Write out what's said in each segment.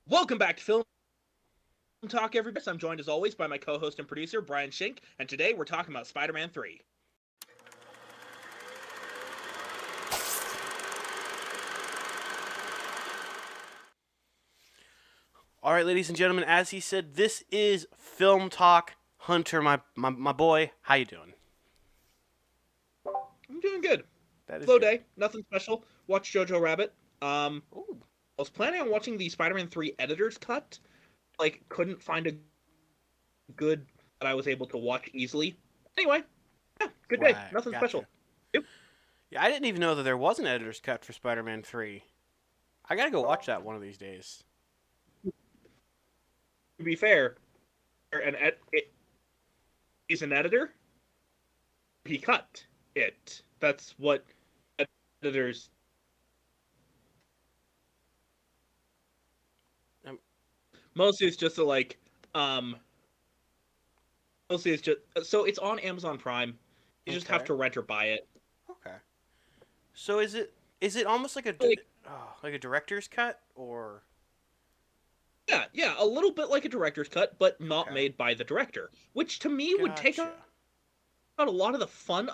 Welcome back to Film Talk, everybody. I'm joined as always by my co-host and producer, Bryan Schink, and today we're talking about Spider-Man 3. All right, ladies and gentlemen, as he said, this is Film Talk. Hunter, my boy, how you doing? I'm doing good. That is Slow good. day, nothing special. Watched Jojo Rabbit. Ooh, I was planning on watching the Spider-Man 3 editor's cut. Couldn't find a good that I was able to watch easily. Anyway, yeah, good day. right, Nothing gotcha. special. Yep. Yeah, I didn't even know that there was an editor's cut for Spider-Man 3. I gotta go watch that one of these days. To be fair, he's an editor. He cut it. That's what editors. Um, Mostly it's just um mostly it's just so it's on Amazon Prime. You just have okay, to rent or buy it. okay. So is it almost like Like like a director's cut or yeah, a little bit like a director's cut, but not okay? made by the director, which to me would take out Gotcha. a lot of the fun.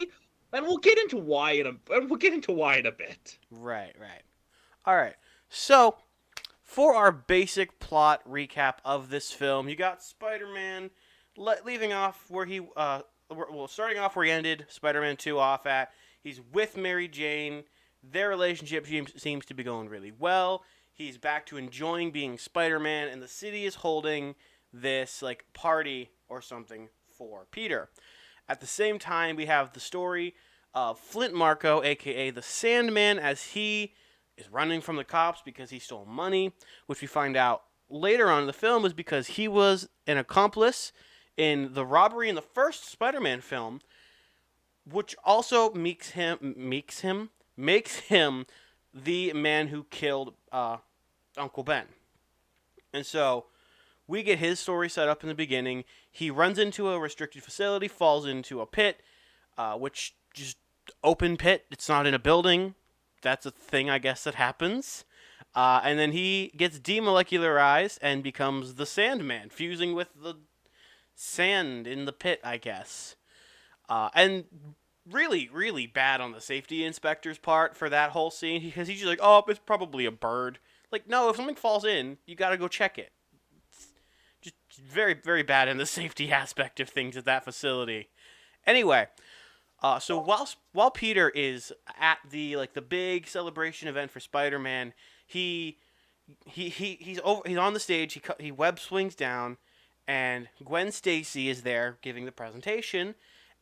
And we'll get into why in a bit. Right, right. All right. So for our basic plot recap of this film, you got Spider-Man leaving off where starting off where he ended Spider-Man 2 off at. He's with Mary Jane. Their relationship seems to be going really well. He's back to enjoying being Spider-Man, and the city is holding this like party or something for Peter. At the same time, we have the story of Flint Marko, aka the Sandman, as he is running from the cops because he stole money, which we find out later on in the film is because he was an accomplice in the robbery in the first Spider-Man film, which also makes him the man who killed Uncle Ben. And so we get his story set up in the beginning. He runs into a restricted facility, falls into a pit, which just open pit. It's not in a building. That's a thing, I guess, that happens. And then he gets demolecularized and becomes the Sandman, fusing with the sand in the pit, I guess. And really, really bad on the safety inspector's part for that whole scene because he's just like, oh, it's probably a bird. Like, no, if something falls in, you gotta go check it. Just very, very bad in the safety aspect of things at that facility. Anyway, so while Peter is at the big celebration event for Spider-Man, he he's on the stage. He web swings down, and Gwen Stacy is there giving the presentation,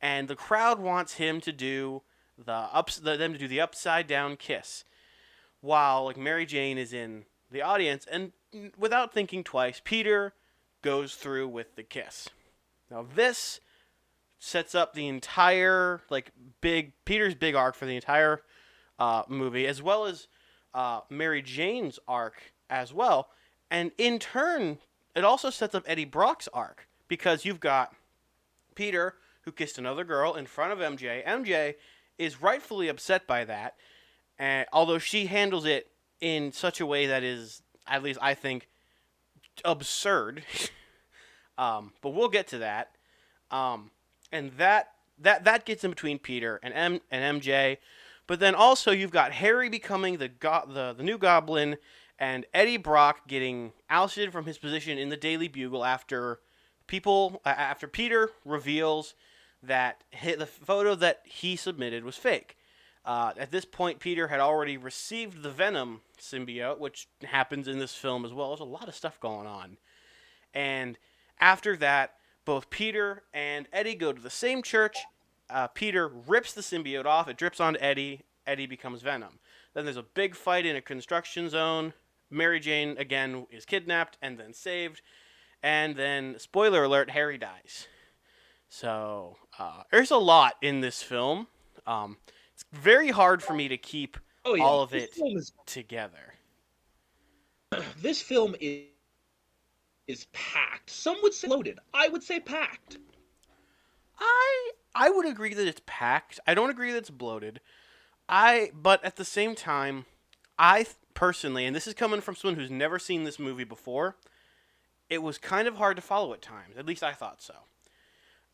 and the crowd wants him to do them to do the upside down kiss, while like Mary Jane is in the audience, and without thinking twice, Peter goes through with the kiss. Now this sets up the entire like big Peter's big arc for the entire movie, as well as Mary Jane's arc as well, and in turn, it also sets up Eddie Brock's arc because you've got Peter who kissed another girl in front of MJ. MJ is rightfully upset by that, and although she handles it in such a way that is, at least I think, absurd. But we'll get to that. Um, and that gets in between Peter and MJ. But then also you've got Harry becoming the new Goblin, and Eddie Brock getting ousted from his position in the Daily Bugle after Peter reveals that the photo that he submitted was fake. At this point, Peter had already received the Venom symbiote, which happens in this film as well. There's a lot of stuff going on. And after that, both Peter and Eddie go to the same church. Peter rips the symbiote off. It drips onto Eddie. Eddie becomes Venom. Then there's a big fight in a construction zone. Mary Jane, again, is kidnapped and then saved. And then, spoiler alert, Harry dies. So, there's a lot in this film. It's very hard for me to keep Oh yeah, all of it together. this film is packed. Some would say loaded. I would say packed. I would agree that it's packed. I don't agree that it's bloated. But at the same time, personally, and this is coming from someone who's never seen this movie before, it was kind of hard to follow at times. At least I thought so.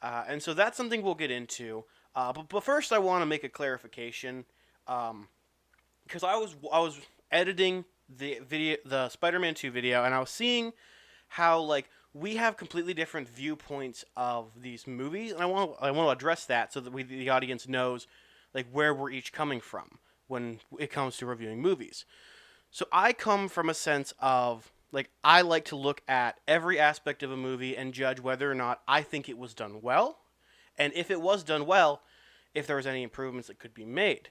And so that's something we'll get into. But first, I want to make a clarification, because I was editing the Spider-Man 2 video, and I was seeing how like we have completely different viewpoints of these movies, and I want to address that so that the audience knows like where we're each coming from when it comes to reviewing movies. So I come from a sense of like I like to look at every aspect of a movie and judge whether or not I think it was done well, and if it was done well, if there was any improvements that could be made.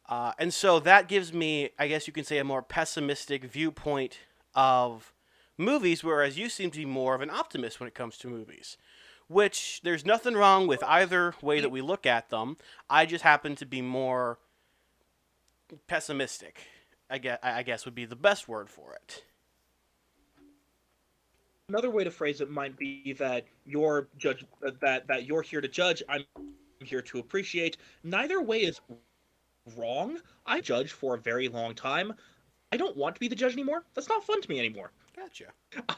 And so that gives me, I guess you can say, a more pessimistic viewpoint of movies, whereas you seem to be more of an optimist when it comes to movies. Which, there's nothing wrong with either way that we look at them. I just happen to be more pessimistic, I guess would be the best word for it. Another way to phrase it might be that you're here to judge, I'm here to appreciate. Neither way is wrong. I judged for a very long time. I don't want to be the judge anymore. That's not fun to me anymore. Gotcha.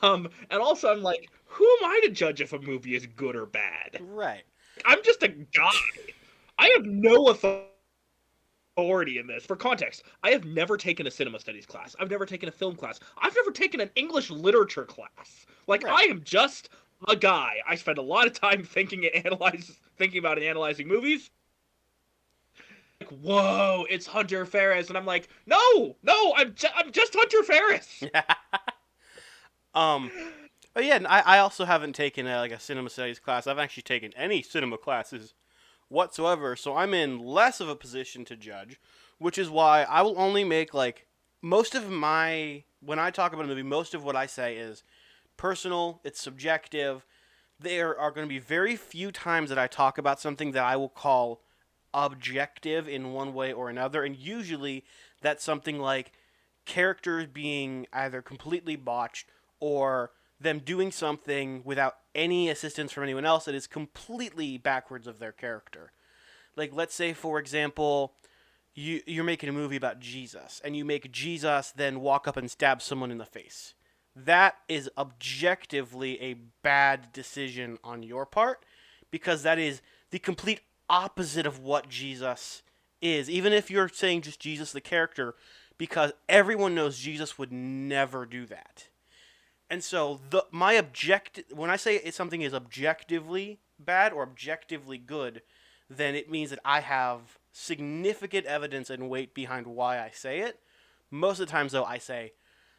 And also I'm like, who am I to judge if a movie is good or bad? Right. I'm just a guy. I have no authority in this. For context, I have never taken a cinema studies class. I've never taken a film class. I've never taken an English literature class. Like, Right. I am just a guy. I spend a lot of time thinking about and analyzing movies. Like, whoa, it's Hunter Farris, and I'm like, no, I'm just Hunter Farris. But yeah, I also haven't taken a cinema studies class. I've actually taken any cinema classes whatsoever, so I'm in less of a position to judge, which is why I will only make like most of my when I talk about a movie, most of what I say is personal, it's subjective. There are going to be very few times that I talk about something that I will call objective in one way or another, and usually that's something like characters being either completely botched or them doing something without any assistance from anyone else that is completely backwards of their character. Like, let's say, for example, you're making a movie about Jesus, and you make Jesus then walk up and stab someone in the face. That is objectively a bad decision on your part, because that is the complete opposite of what Jesus is. Even if you're saying just Jesus the character, because everyone knows Jesus would never do that. And so when I say something is objectively bad or objectively good, then it means that I have significant evidence and weight behind why I say it. Most of the times, though, I say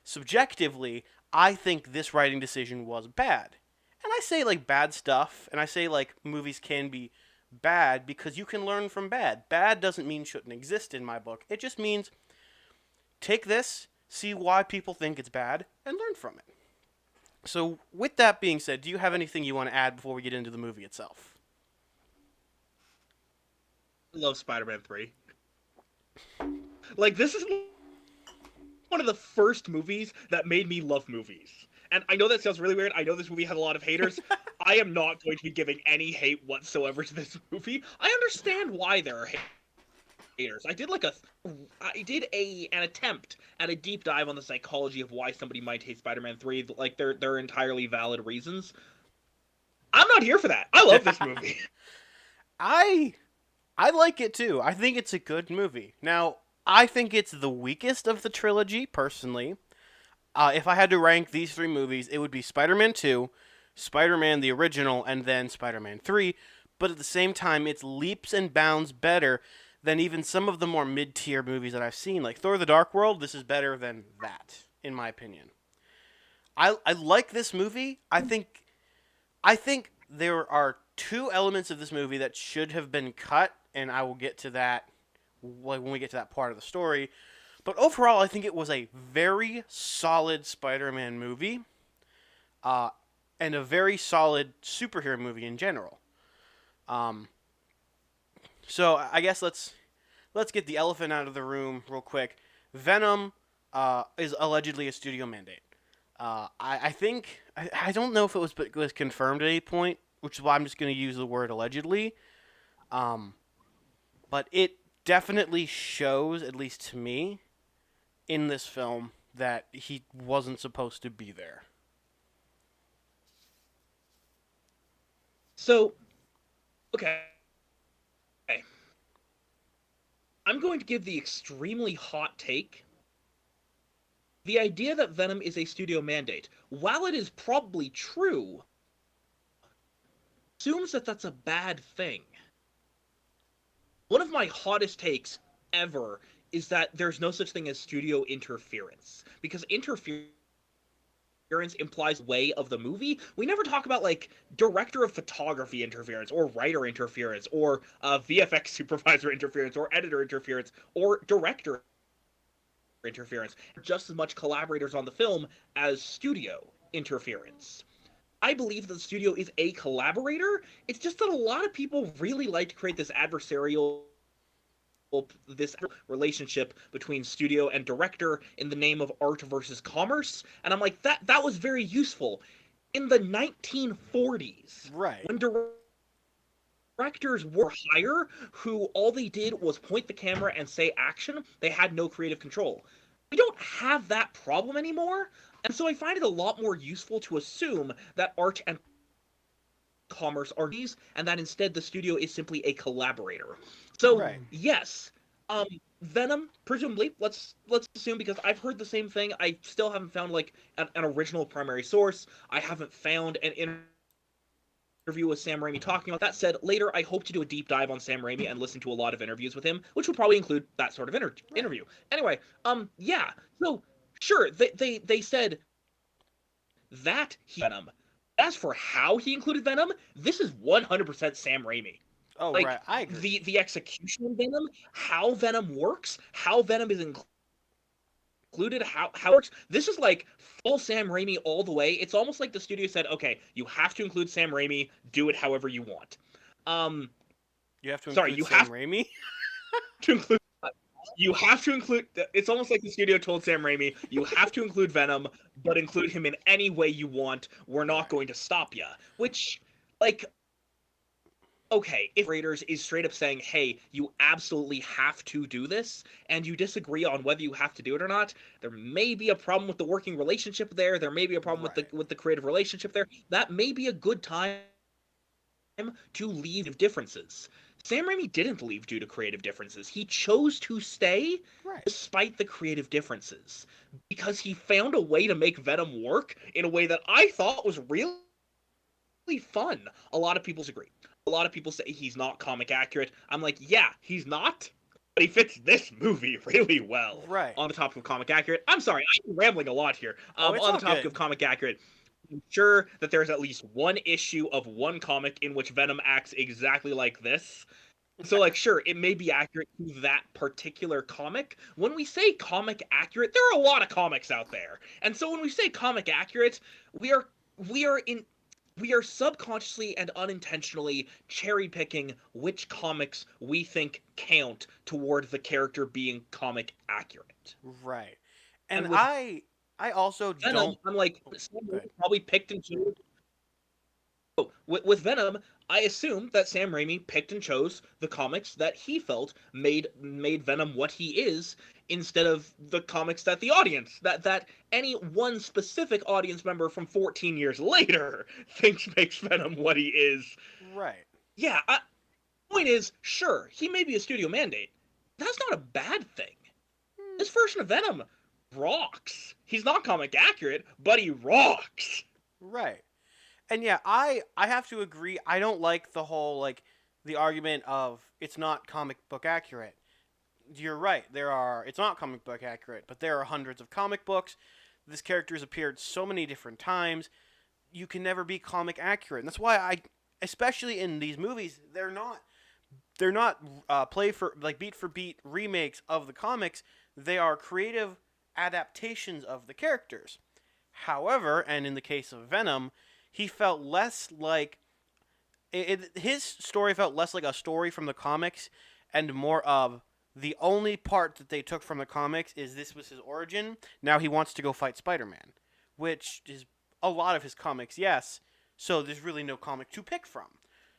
subjectively, I think this writing decision was bad. And I say like bad stuff, and I say like movies can be bad because you can learn from bad. Bad doesn't mean shouldn't exist in my book. It just means take this, see why people think it's bad, and learn from it. So, with that being said, do you have anything you want to add before we get into the movie itself? I love Spider-Man 3. Like, this is one of the first movies that made me love movies. And I know that sounds really weird. I know this movie had a lot of haters. I am not going to be giving any hate whatsoever to this movie. I understand why there are haters. I did an attempt at a deep dive on the psychology of why somebody might hate Spider-Man 3. Like, they're entirely valid reasons. I'm not here for that. I love this movie. I like it too. I think it's a good movie. Now, I think it's the weakest of the trilogy, personally. If I had to rank these three movies, it would be Spider-Man 2, Spider-Man the original, and then Spider-Man 3. But at the same time, it's leaps and bounds better than even some of the more mid-tier movies that I've seen. Like Thor the Dark World, this is better than that, in my opinion. I like this movie. I think there are two elements of this movie that should have been cut, and I will get to that when we get to that part of the story. But overall, I think it was a very solid Spider-Man movie, and a very solid superhero movie in general. So I guess let's get the elephant out of the room real quick. Venom is allegedly a studio mandate. I think I don't know if it was confirmed at any point, which is why I'm just going to use the word allegedly. But it definitely shows, at least to me, in this film that he wasn't supposed to be there. So, okay. I'm going to give the extremely hot take. The idea that Venom is a studio mandate, while it is probably true, assumes that that's a bad thing. One of my hottest takes ever is that there's no such thing as studio interference, because interference implies way of the movie. We never talk about like director of photography interference or writer interference or VFX supervisor interference or editor interference or director interference. Just as much collaborators on the film as studio interference. I believe that the studio is a collaborator. It's just that a lot of people really like to create this adversarial this relationship between studio and director in the name of art versus commerce, and I'm like, that was very useful in the 1940s, Right. when directors were higher who all they did was point the camera and say action. They had no creative control. We don't have that problem anymore, and so I find it a lot more useful to assume that art and commerce are these, and that instead the studio is simply a collaborator. So Right. yes, um, Venom, presumably, let's assume, because I've heard the same thing. I still haven't found like an original primary source. I haven't found an interview with Sam Raimi talking about that. Said later, I hope to do a deep dive on Sam Raimi and listen to a lot of interviews with him, which would probably include that sort of Right. interview. Anyway, yeah. So sure, they said that Venom. As for how he included Venom, this is 100% Sam Raimi. Oh, right. Like I agree. the execution of Venom, how Venom works, how Venom is included, how it works. This is like full Sam Raimi all the way. It's almost like the studio said, "Okay, you have to include Sam Raimi. Do it however you want." Um, You have to sorry, include you Sam have Raimi. to include. You have to include. It's almost like the studio told Sam Raimi, "You have to include Venom, but include him in any way you want. We're not Right. going to stop you." Which, like, okay, if Raiders is straight up saying, "Hey, you absolutely have to do this," and you disagree on whether you have to do it or not, there may be a problem with the working relationship there. There may be a problem Right. with the creative relationship there. That may be a good time to leave differences. Sam Raimi didn't leave due to creative differences. He chose to stay Right. despite the creative differences because he found a way to make Venom work in a way that I thought was really fun. A lot of people disagree. A lot of people say he's not comic accurate. I'm like, yeah, he's not, but he fits this movie really well. Right. On the topic of comic accurate, I'm sorry, I'm rambling a lot here. Oh, it's On the all topic good. of comic accurate, I'm sure that there's at least one issue of one comic in which Venom acts exactly like this. So, like, sure, it may be accurate to that particular comic. When we say comic accurate, there are a lot of comics out there, and so when we say comic accurate, we are we are in we are subconsciously and unintentionally cherry picking which comics we think count toward the character being comic accurate. Right. And And with I also Venom, don't. I'm like, Oh, Sam good. Raimi probably picked and chose. With Venom, I assume that Sam Raimi picked and chose the comics that he felt made Venom what he is, instead of the comics that the audience, that any one specific audience member from 14 years later thinks makes Venom what he is. Right. Yeah, point is, sure, he may be a studio mandate. That's not a bad thing. Hmm. This version of Venom rocks. He's not comic accurate, but he rocks. Right. And yeah, I have to agree. I don't like the whole like the argument of it's not comic book accurate. You're right. There are it's not comic book accurate, but there are hundreds of comic books. This character's appeared so many different times. You can never be comic accurate. And that's why I especially in these movies, they're not play for like beat for beat remakes of the comics. They are creative adaptations of the characters. However, and in the case of Venom, he felt less like his story felt less like a story from the comics and more of the only part that they took from the comics is this was his origin. Now he wants to go fight Spider-Man, which is a lot of his comics, yes. So there's really no comic to pick from.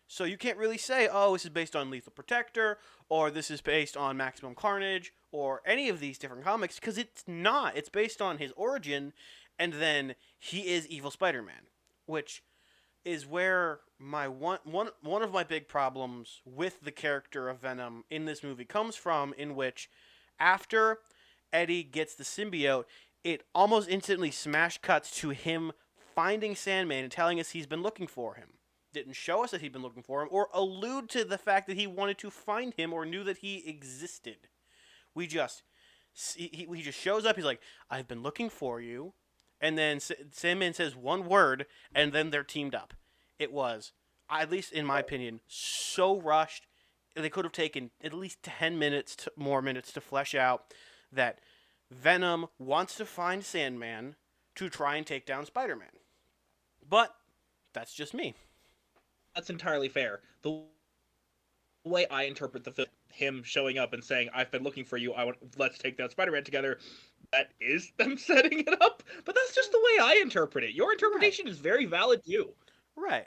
So you can't really say, oh, this is based on Lethal Protector, or this is based on Maximum Carnage, or any of these different comics, because it's not. It's based on his origin, and then he is Evil Spider-Man, which is where my one of my big problems with the character of Venom in this movie comes from, in which after Eddie gets the symbiote, it almost instantly smash cuts to him finding Sandman and telling us he's been looking for him. Didn't show us that he'd been looking for him or allude to the fact that he wanted to find him or knew that he existed. We just he just shows up. He's like, "I've been looking for you," and then Sandman says one word, and then they're teamed up. It was, at least in my opinion, so rushed. They could have taken at least 10 minutes more minutes to flesh out that Venom wants to find Sandman to try and take down Spider-Man. But that's just me. That's entirely fair. The way I interpret the film, him showing up and saying, "I've been looking for you. Let's take down Spider-Man together." That is them setting it up, but that's just the way I interpret it. Your interpretation is very valid too. Right.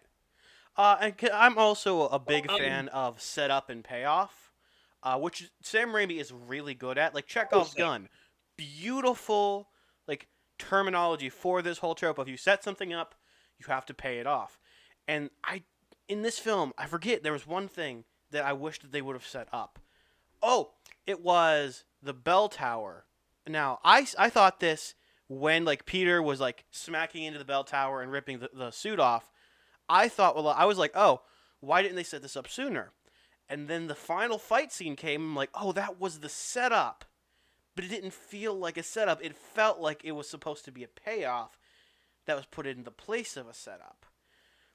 And I'm also a big fan of setup and payoff, which Sam Raimi is really good at. Like Chekhov's gun, beautiful like terminology for this whole trope of you set something up, you have to pay it off. And in this film, I forget there was one thing that I wish that they would have set up. Oh, it was the bell tower. Now I thought this when like Peter was like smacking into the bell tower and ripping the suit off. I thought, well, I was like, oh, why didn't they set this up sooner? And then the final fight scene came. I'm like, oh, that was the setup. But it didn't feel like a setup. It felt like it was supposed to be a payoff that was put in the place of a setup.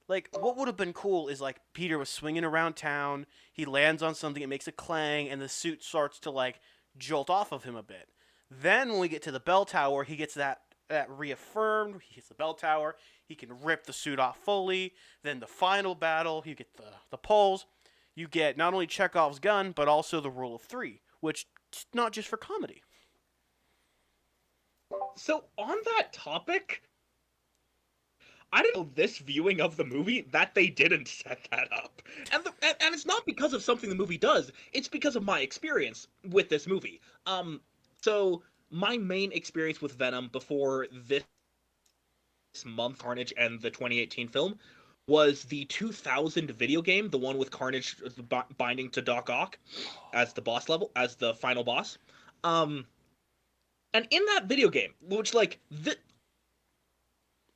Like, what would have been cool is, like, Peter was swinging around town. He lands on something. It makes a clang. And the suit starts to, like, jolt off of him a bit. Then when we get to the bell tower, he gets that reaffirmed. He hits the bell tower. He can rip the suit off fully. Then the final battle, you get the poles. You get not only Chekhov's gun, but also the rule of three, which is not just for comedy. So on that topic, I didn't know this viewing of the movie that they didn't set that up. And it's not because of something the movie does. It's because of my experience with this movie. So my main experience with Venom before this month, Carnage, and the 2018 film was the 2000 video game, the one with Carnage binding to Doc Ock as the boss level, as the final boss. And in that video game, which like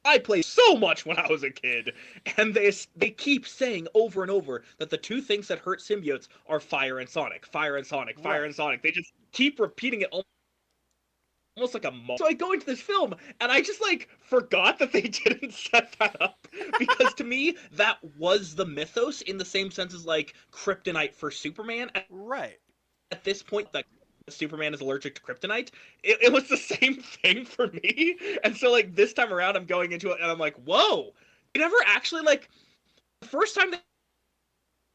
I played so much when I was a kid, and they keep saying over and over that the two things that hurt symbiotes are fire and Sonic, fire and Sonic, fire and Sonic. They just keep repeating it almost like a month. So I go into this film, and I just, like, forgot that they didn't set that up. Because to me, that was the mythos in the same sense as, like, kryptonite for Superman. Right. At this point, like, Superman is allergic to kryptonite. It was the same thing for me. And so, like, this time around, I'm going into it, and I'm like, whoa! They never actually, like, the first time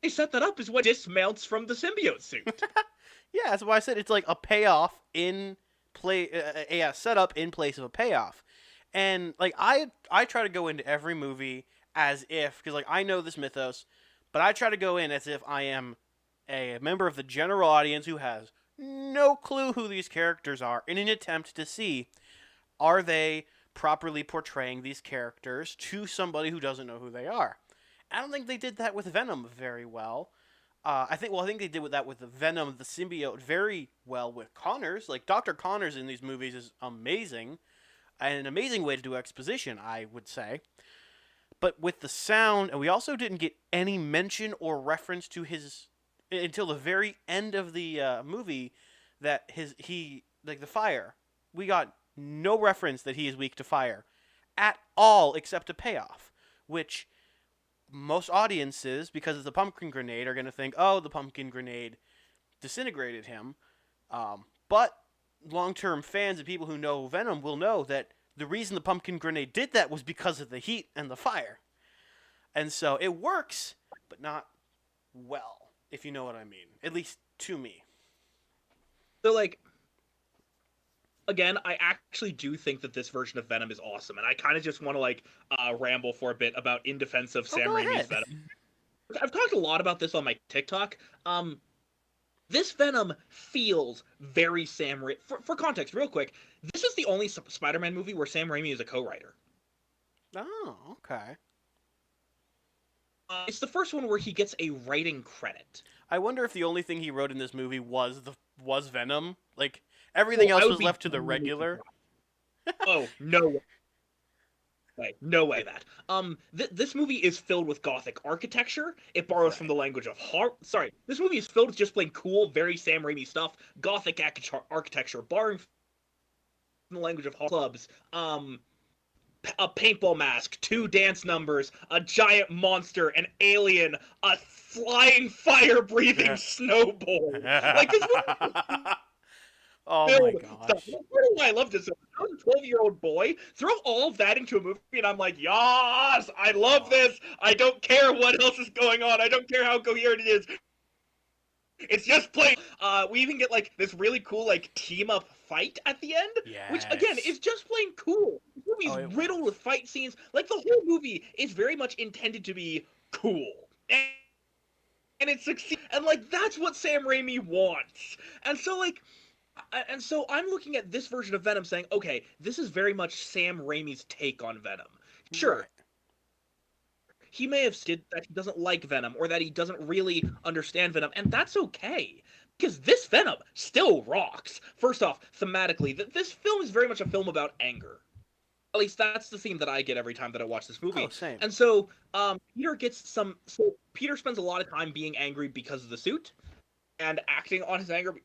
they set that up is when it dismounts from the symbiote suit. Yeah, that's why I said it's like a payoff in setup in place of a payoff. And like I try to go into every movie as if, because like I know this mythos, but I try to go in as if I am a member of the general audience who has no clue who these characters are, in an attempt to see, are they properly portraying these characters to somebody who doesn't know who they are. I don't think they did that with Venom very well. I think they did that with the Venom, the symbiote, very well with Connors. Like, Dr. Connors in these movies is amazing, and an amazing way to do exposition, I would say. But with the sound, and we also didn't get any mention or reference to his, until the very end of the movie, that the fire. We got no reference that he is weak to fire at all, except a payoff, which most audiences, because of the pumpkin grenade, are going to think, oh, the pumpkin grenade disintegrated him. But long-term fans and people who know Venom will know that the reason the pumpkin grenade did that was because of the heat and the fire. And so it works, but not well, if you know what I mean. At least to me. So, like, again, I actually do think that this version of Venom is awesome, and I kind of just want to, like, ramble for a bit about in defense of Sam Raimi's Venom. I've talked a lot about this on my TikTok. This Venom feels very Sam Raimi. For context, real quick, this is the only Spider-Man movie where Sam Raimi is a co-writer. Oh, okay. It's the first one where he gets a writing credit. I wonder if the only thing he wrote in this movie was Venom. Like everything else I would was be left to the regular. Oh, no way. No way that. This movie is filled with gothic architecture. It borrows from Right. the language of horror. Sorry, this movie is filled with just plain cool, very Sam Raimi stuff. Gothic architecture, borrowing from the language of horror clubs. A paintball mask, 2 dance numbers, a giant monster, an alien, a flying, fire-breathing snowball. Like this movie Oh my filled stuff. gosh. That's part of why I love this. I was a 12-year-old boy. Throw all of that into a movie, and I'm like, yes, I love Oh. this. I don't care what else is going on. I don't care how coherent it is. It's just plain. We even get like this really cool like team up fight at the end, which again Yes. is just plain cool. The Oh, movie's it riddled was. with fight scenes. Like the whole movie is very much intended to be cool. And it succeeds. And like that's what Sam Raimi wants. And so like so I'm looking at this version of Venom saying, okay, this is very much Sam Raimi's take on Venom. Sure, Right. he may have said that he doesn't like Venom or that he doesn't really understand Venom, and that's okay. Because this Venom still rocks. First off, thematically, this film is very much a film about anger. At least that's the theme that I get every time that I watch this Oh, movie. same. And so, Peter gets some. So Peter spends a lot of time being angry because of the suit and acting on his anger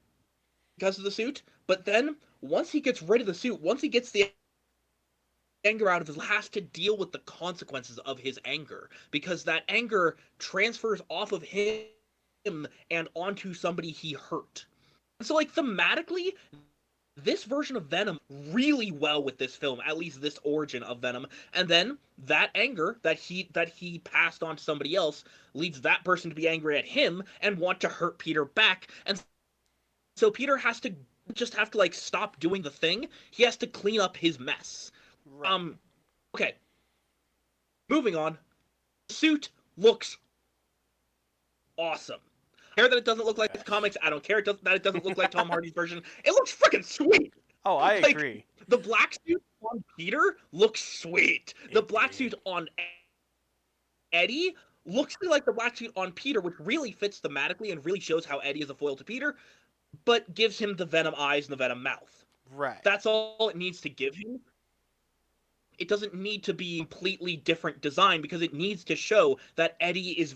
because of the suit. But then, once he gets rid of the suit, once he gets the anger out of his, has to deal with the consequences of his anger because that anger transfers off of him and onto somebody he hurt. So, like, thematically, this version of Venom really well with this film, at least this origin of Venom, and then that anger that he passed on to somebody else leads that person to be angry at him and want to hurt Peter back, and so Peter has to just have to like stop doing the thing. He has to clean up his mess. Right. Um, okay, moving on. The suit looks awesome. I care that it doesn't look like the Yes. comics. I don't care that it doesn't look like Tom Hardy's version. It looks freaking sweet. Oh, I Like agree. the black suit on Peter looks sweet. The It black did. suit on Eddie looks like the black suit on Peter, which really fits thematically and really shows how Eddie is a foil to Peter, but gives him the Venom eyes and the Venom mouth. Right. That's all it needs to give him. It doesn't need to be completely different design because it needs to show that Eddie is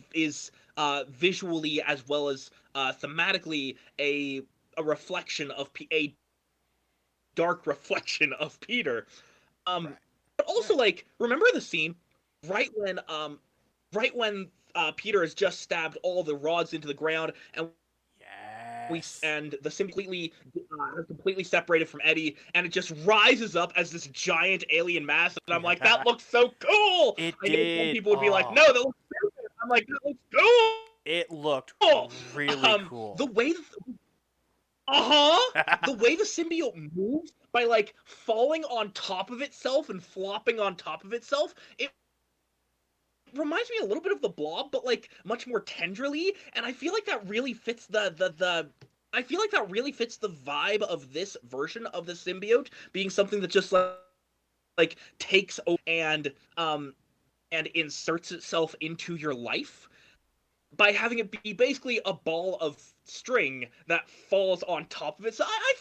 visually as well as thematically a reflection of a dark reflection of Peter. Right. But also Right. like remember the scene right when right when Peter has just stabbed all the rods into the ground and Yes. the symbiote completely separated from Eddie, and it just rises up as this giant alien mass. And I'm like, that looks so cool. It I know some did. people would be like, no, Oh, that looks stupid. I'm like, that looks it looked cool. really The cool. way, the way the symbiote moves by like falling on top of itself and flopping on top of itself, it reminds me a little bit of the Blob, but like much more tenderly, and I feel like that really fits the I feel like that really fits the vibe of this version of the symbiote being something that just like takes over and inserts itself into your life by having it be basically a ball of string that falls on top of it. So I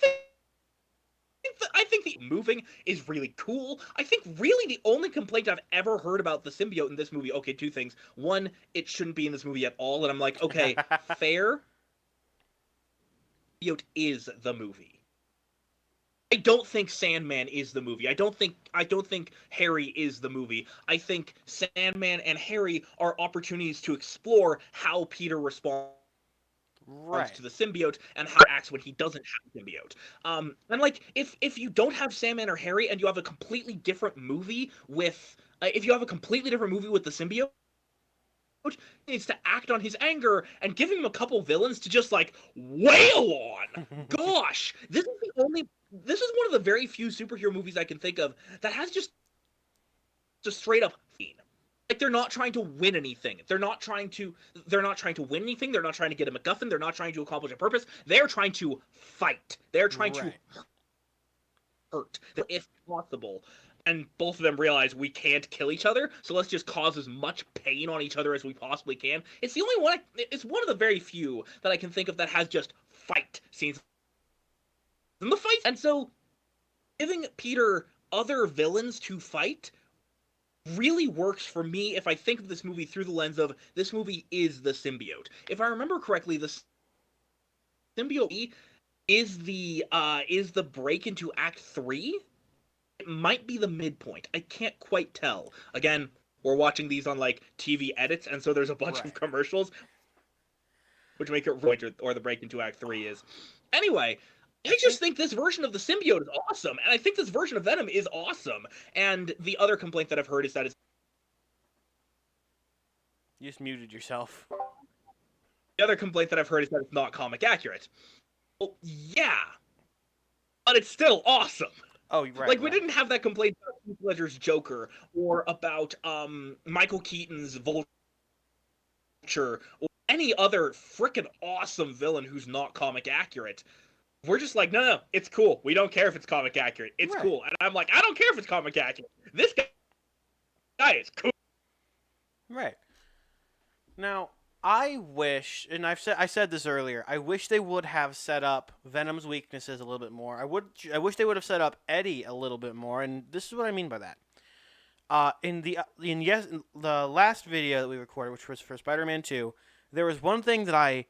think the moving is really cool. I think really the only complaint I've ever heard about the symbiote in this movie, okay, 2 things. One, it shouldn't be in this movie at all, and I'm like, okay, fair. Symbiote is the movie. I don't think Sandman is the movie. I don't think Harry is the movie. I think Sandman and Harry are opportunities to explore how Peter responds Right. to the symbiote and how he acts when he doesn't have the symbiote. And like if you don't have Sandman or Harry and you have a completely different movie with if you have a completely different movie with the symbiote, needs to act on his anger and give him a couple villains to just like wail on. Gosh, this is one of the very few superhero movies I can think of that has just straight up scene. Like they're not trying to win anything. They're not trying to win anything. They're not trying to get a MacGuffin. They're not trying to accomplish a purpose. They're trying to fight. They're trying to Right. hurt if possible. And both of them realize we can't kill each other, so let's just cause as much pain on each other as we possibly can. It's the only one. It's one of the very few that I can think of that has just fight scenes in the fight. And so, giving Peter other villains to fight really works for me if I think of this movie through the lens of this movie is the symbiote. If I remember correctly, the symbiote is the break into Act 3. It might be the midpoint. I can't quite tell. Again, we're watching these on like TV edits, and so there's a bunch of commercials, which make it point or the break into Act 3 is. Anyway, I just think this version of the symbiote is awesome, and I think this version of Venom is awesome. And the other complaint that I've heard is that it's... You just muted yourself. The other complaint that I've heard is that it's not comic accurate. Well, yeah, but it's still awesome. Oh, right. Like, we didn't have that complaint about Heath Ledger's Joker or about Michael Keaton's Vulture or any other freaking awesome villain who's not comic accurate. We're just like, no, it's cool. We don't care if it's comic accurate. It's cool. And I'm like, I don't care if it's comic accurate. This guy is cool. Right. Now, I wish, and I said this earlier, I wish they would have set up Venom's weaknesses a little bit more. I wish they would have set up Eddie a little bit more, and this is what I mean by that. In the last video that we recorded, which was for Spider-Man 2, there was one thing that I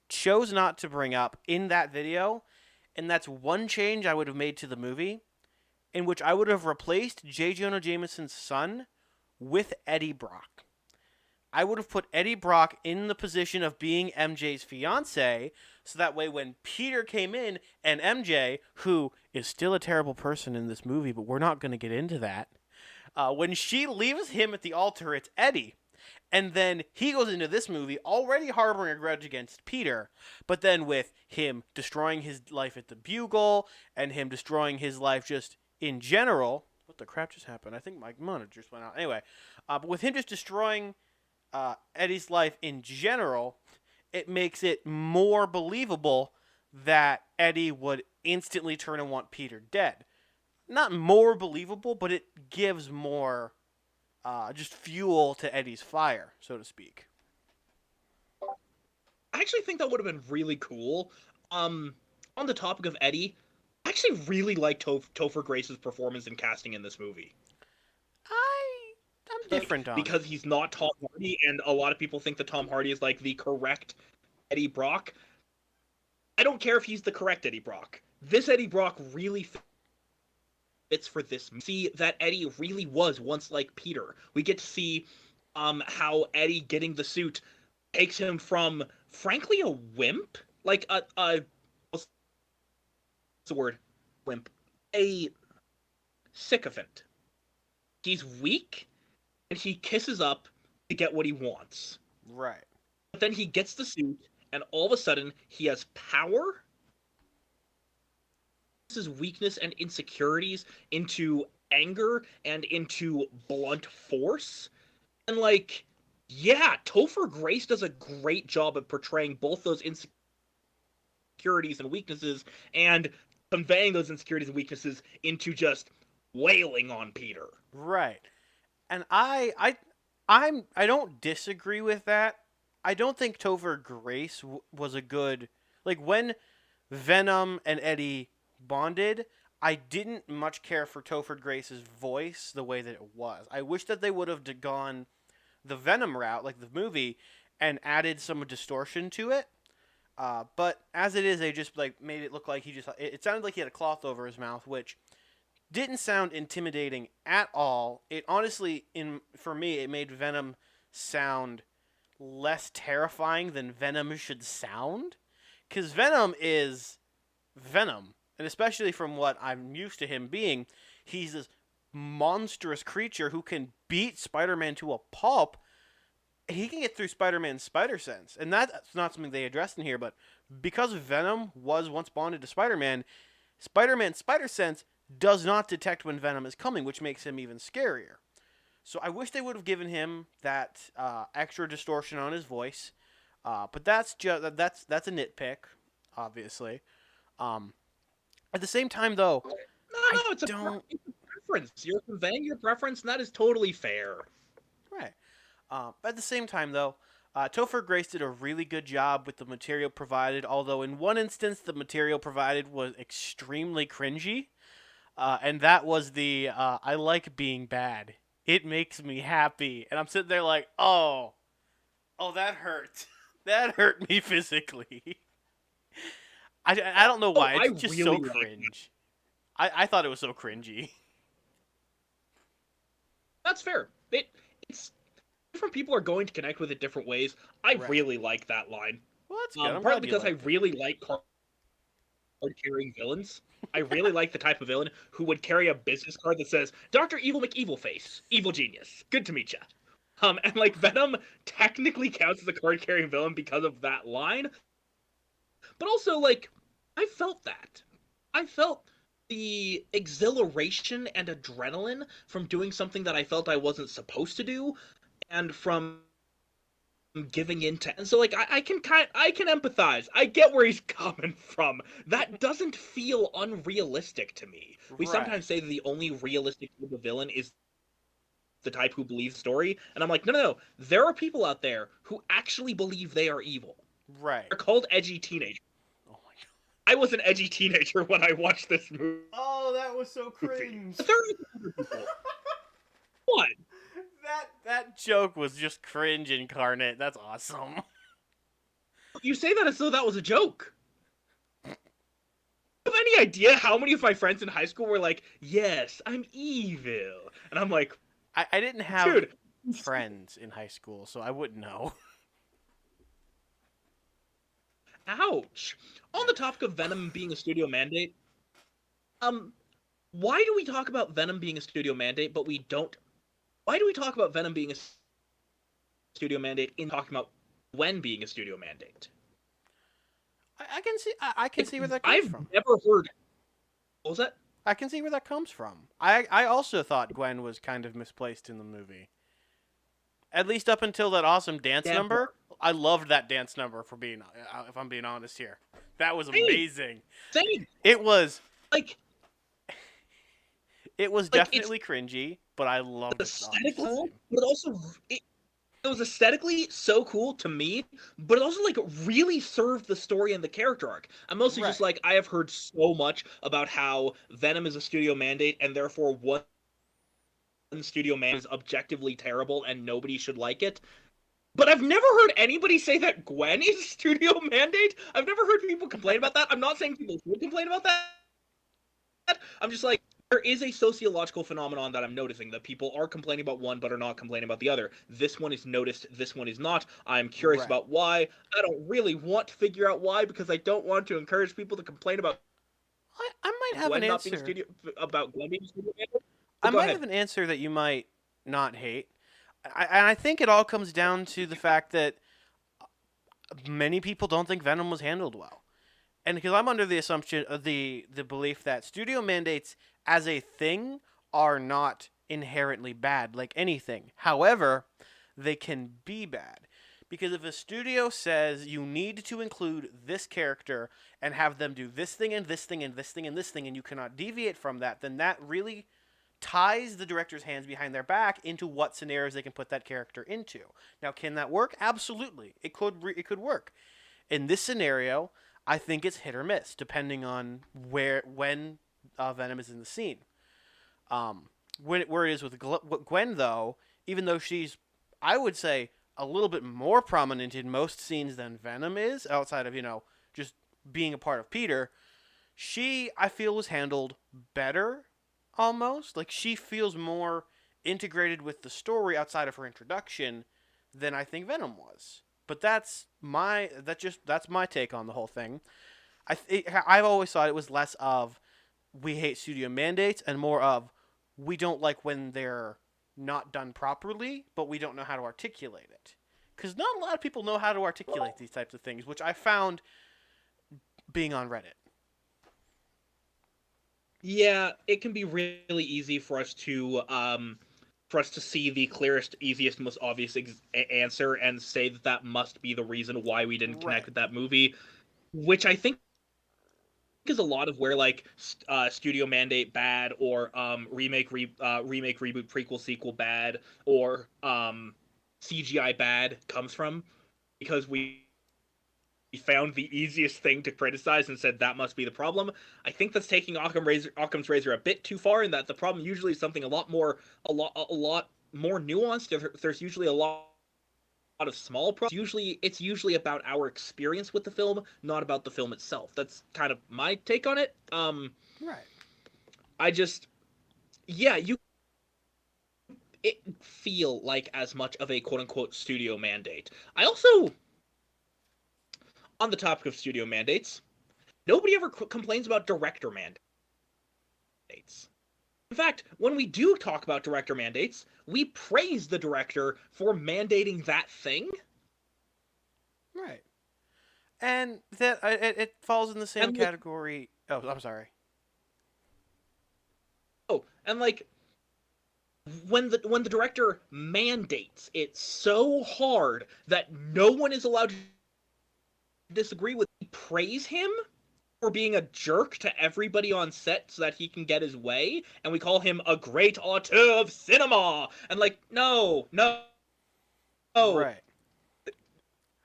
chose not to bring up in that video, and that's one change I would have made to the movie, in which I would have replaced J. Jonah Jameson's son with Eddie Brock. I would have put Eddie Brock in the position of being MJ's fiance, so that way when Peter came in and MJ, who is still a terrible person in this movie, but we're not going to get into that, when she leaves him at the altar, it's Eddie. And then he goes into this movie already harboring a grudge against Peter, but then with him destroying his life at the Bugle and him destroying his life just in general. What the crap just happened? I think my monitor just went out. Anyway, but with him just destroying Eddie's life in general, it makes it more believable that Eddie would instantly turn and want Peter dead. Not more believable, but it gives more just fuel to Eddie's fire, so to speak. I actually think that would have been really cool. On the topic of Eddie, I actually really liked Topher Grace's performance and casting in this movie. I'm different on because he's not Tom Hardy, and a lot of people think that Tom Hardy is like the correct Eddie Brock. I don't care if he's the correct Eddie Brock. This Eddie Brock really fits for this. See that Eddie really was once like Peter. We get to see how Eddie getting the suit takes him from frankly a wimp, like a what's the word? Wimp. A sycophant. He's weak, and he kisses up to get what he wants. Right. But then he gets the suit, and all of a sudden, he has power. His weakness and insecurities into anger and into blunt force. And, like, yeah, Topher Grace does a great job of portraying both those insecurities and weaknesses and conveying those insecurities and weaknesses into just wailing on Peter. Right. And I don't disagree with that. I don't think Topher Grace was a good... Like, when Venom and Eddie bonded, I didn't much care for Topher Grace's voice the way that it was. I wish that they would have gone the Venom route, like the movie, and added some distortion to it. But as it is, they just like made it look like it sounded like he had a cloth over his mouth, which didn't sound intimidating at all. It honestly, for me, it made Venom sound less terrifying than Venom should sound. Because Venom is Venom. And especially from what I'm used to him being, he's this monstrous creature who can beat Spider-Man to a pulp. He can get through Spider-Man's spider sense. And that's not something they addressed in here, but because Venom was once bonded to Spider-Man, Spider-Man's spider sense does not detect when Venom is coming, which makes him even scarier. So I wish they would have given him that extra distortion on his voice. But that's just that's a nitpick, obviously. Um, at the same time, though, No, I no, don't. it's a preference. You're conveying your preference, and that is totally fair. Right. But at the same time, though, Topher Grace did a really good job with the material provided. Although in one instance, the material provided was extremely cringy, and that was the "I like being bad. It makes me happy," and I'm sitting there like, "Oh, oh, that hurt. That hurt me physically." I don't know Oh, why. I It's just so really like that. cringe. I thought it was so cringy. That's fair. It's different people are going to connect with it different ways. I Right. really like that line. Well, that's good. I'm Partly glad you because I liked it. really like card-carrying villains. I really like the type of villain who would carry a business card that says "Doctor Evil McEvilface, Evil Genius, good to meet ya." And like Venom technically counts as a card-carrying villain because of that line, but also like I felt that. I felt the exhilaration and adrenaline from doing something that I felt I wasn't supposed to do, and from giving into, and so like I can empathize. I get where he's coming from. That doesn't feel unrealistic to me. We Right. sometimes say that the only realistic type of villain is the type who believes the story, and I'm like, no, no, no. There are people out there who actually believe they are evil. Right. They're called edgy teenagers. Oh my god. I was an edgy teenager when I watched this Oh, that was so movie. cringe. But there are other people. What? That joke was just cringe incarnate. That's awesome. You say that as though that was a joke. You have any idea how many of my friends in high school were like, "Yes, I'm evil," and I'm like, I didn't have dude, friends in high school, so I wouldn't know. ouch. On Yeah. the topic of Venom being a studio mandate, um, why do we talk about Venom being a studio mandate, but we don't? Why do we talk about Venom being a studio mandate in talking about Gwen being a studio mandate? I can Like, see where that comes I've from. never heard. What was that? I can see where that comes from. I also thought Gwen was kind of misplaced in the movie. At least up until that awesome dance Never. number. I loved that dance number for being if I'm being honest here. That was Same, amazing. same. It was Like, it was it's definitely cringy, but I loved it aesthetic just the cool, same. but also it was aesthetically so cool to me, but it also like really served the story and the character arc. I'm mostly just Right. like I have heard so much about how Venom is a studio mandate and therefore one studio man is objectively terrible and nobody should like it. But I've never heard anybody say that Gwen is a studio mandate. I've never heard people complain about that. I'm not saying people should complain about that. I'm just like, there is a sociological phenomenon that I'm noticing that people are complaining about one but are not complaining about the other. This one is noticed, this one is not. I'm curious Right. about why. I don't really want to figure out why because I don't want to encourage people to complain about I might have an Gwen not being a answer. studio about Gwen being a studio manager. I But go might have ahead. an answer that you might not hate. I think it all comes down to the fact that many people don't think Venom was handled well. And because I'm under the assumption of the belief that studio mandates as a thing are not inherently bad like anything. However, they can be bad. Because if a studio says you need to include this character and have them do this thing and this thing and this thing and this thing and you cannot deviate from that, then that really ties the director's hands behind their back into what scenarios they can put that character into. Now, can that work? Absolutely. It could work. In this scenario, I think it's hit or miss depending on when Venom is in the scene. Um, where it is with Gwen though, even though she's, I would say, a little bit more prominent in most scenes than Venom is, outside of just being a part of Peter, she I feel was handled better, almost like she feels more integrated with the story outside of her introduction than I think Venom was. But that's my take on the whole thing. I've always thought it was less of we hate studio mandates and more of we don't like when they're not done properly, but we don't know how to articulate it. Because not a lot of people know how to articulate these types of things, which I found being on Reddit. Yeah, it can be really easy for us to for us to see the clearest, easiest, most obvious answer and say that that must be the reason why we didn't connect with that movie, which I think is a lot of where like studio mandate bad, or remake reboot prequel sequel bad, or CGI bad comes from, because we found the easiest thing to criticize and said that must be the problem. I think that's taking Occam's razor a bit too far, in that the problem usually is something a lot more nuanced. There's usually a lot of small problems. It's usually about our experience with the film, not about the film itself. That's kind of my take on it. Right. I just, yeah, it feel like as much of a quote unquote studio mandate. I also, on the topic of studio mandates, nobody ever complains about director mandates. In fact, when we do talk about director mandates, we praise the director for mandating that thing. Right. And that it falls in the same And category. Oh, I'm sorry. and like when the director mandates it so hard that no one is allowed to disagree with, praise him for being a jerk to everybody on set so that he can get his way, and we call him a great auteur of cinema. And like, no, Right.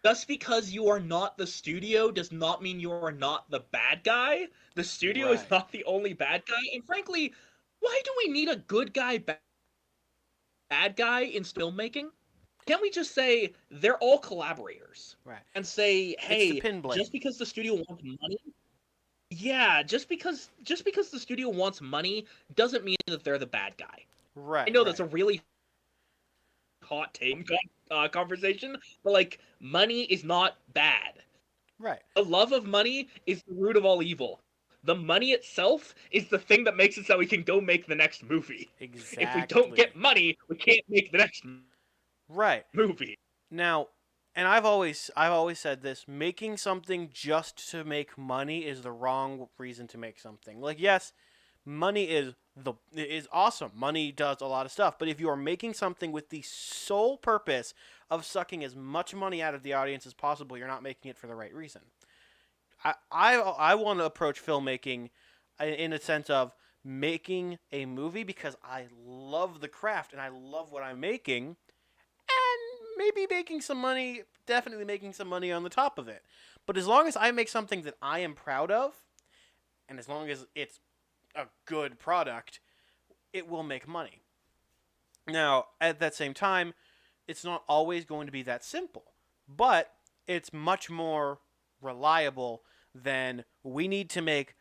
just because you are not the studio does not mean you are not the bad guy. The studio is Right. not the only bad guy, and frankly, why do we need a good guy bad guy in filmmaking? Can't we just say they're all collaborators? Right. And say, It's the hey, pin blame. just because the studio wants money, yeah, just because the studio wants money doesn't mean that they're the bad guy. I Right. know Right. that's a really hot take conversation, but like, money is not bad. Right. The love of money is the root of all evil. The money itself is the thing that makes it so we can go make the next movie. If we don't Exactly. get money, we can't make the next Right. movie. Now, and I've always said this, making something just to make money is the wrong reason to make something. Like, yes, money is awesome. Money does a lot of stuff, but if you are making something with the sole purpose of sucking as much money out of the audience as possible, you're not making it for the right reason. I want to approach filmmaking in a sense of making a movie because I love the craft and I love what I'm making, and maybe making some money, definitely making some money on the top of it. But as long as I make something that I am proud of, and as long as it's a good product, it will make money. Now, at that same time, it's not always going to be that simple, but it's much more reliable than we need to make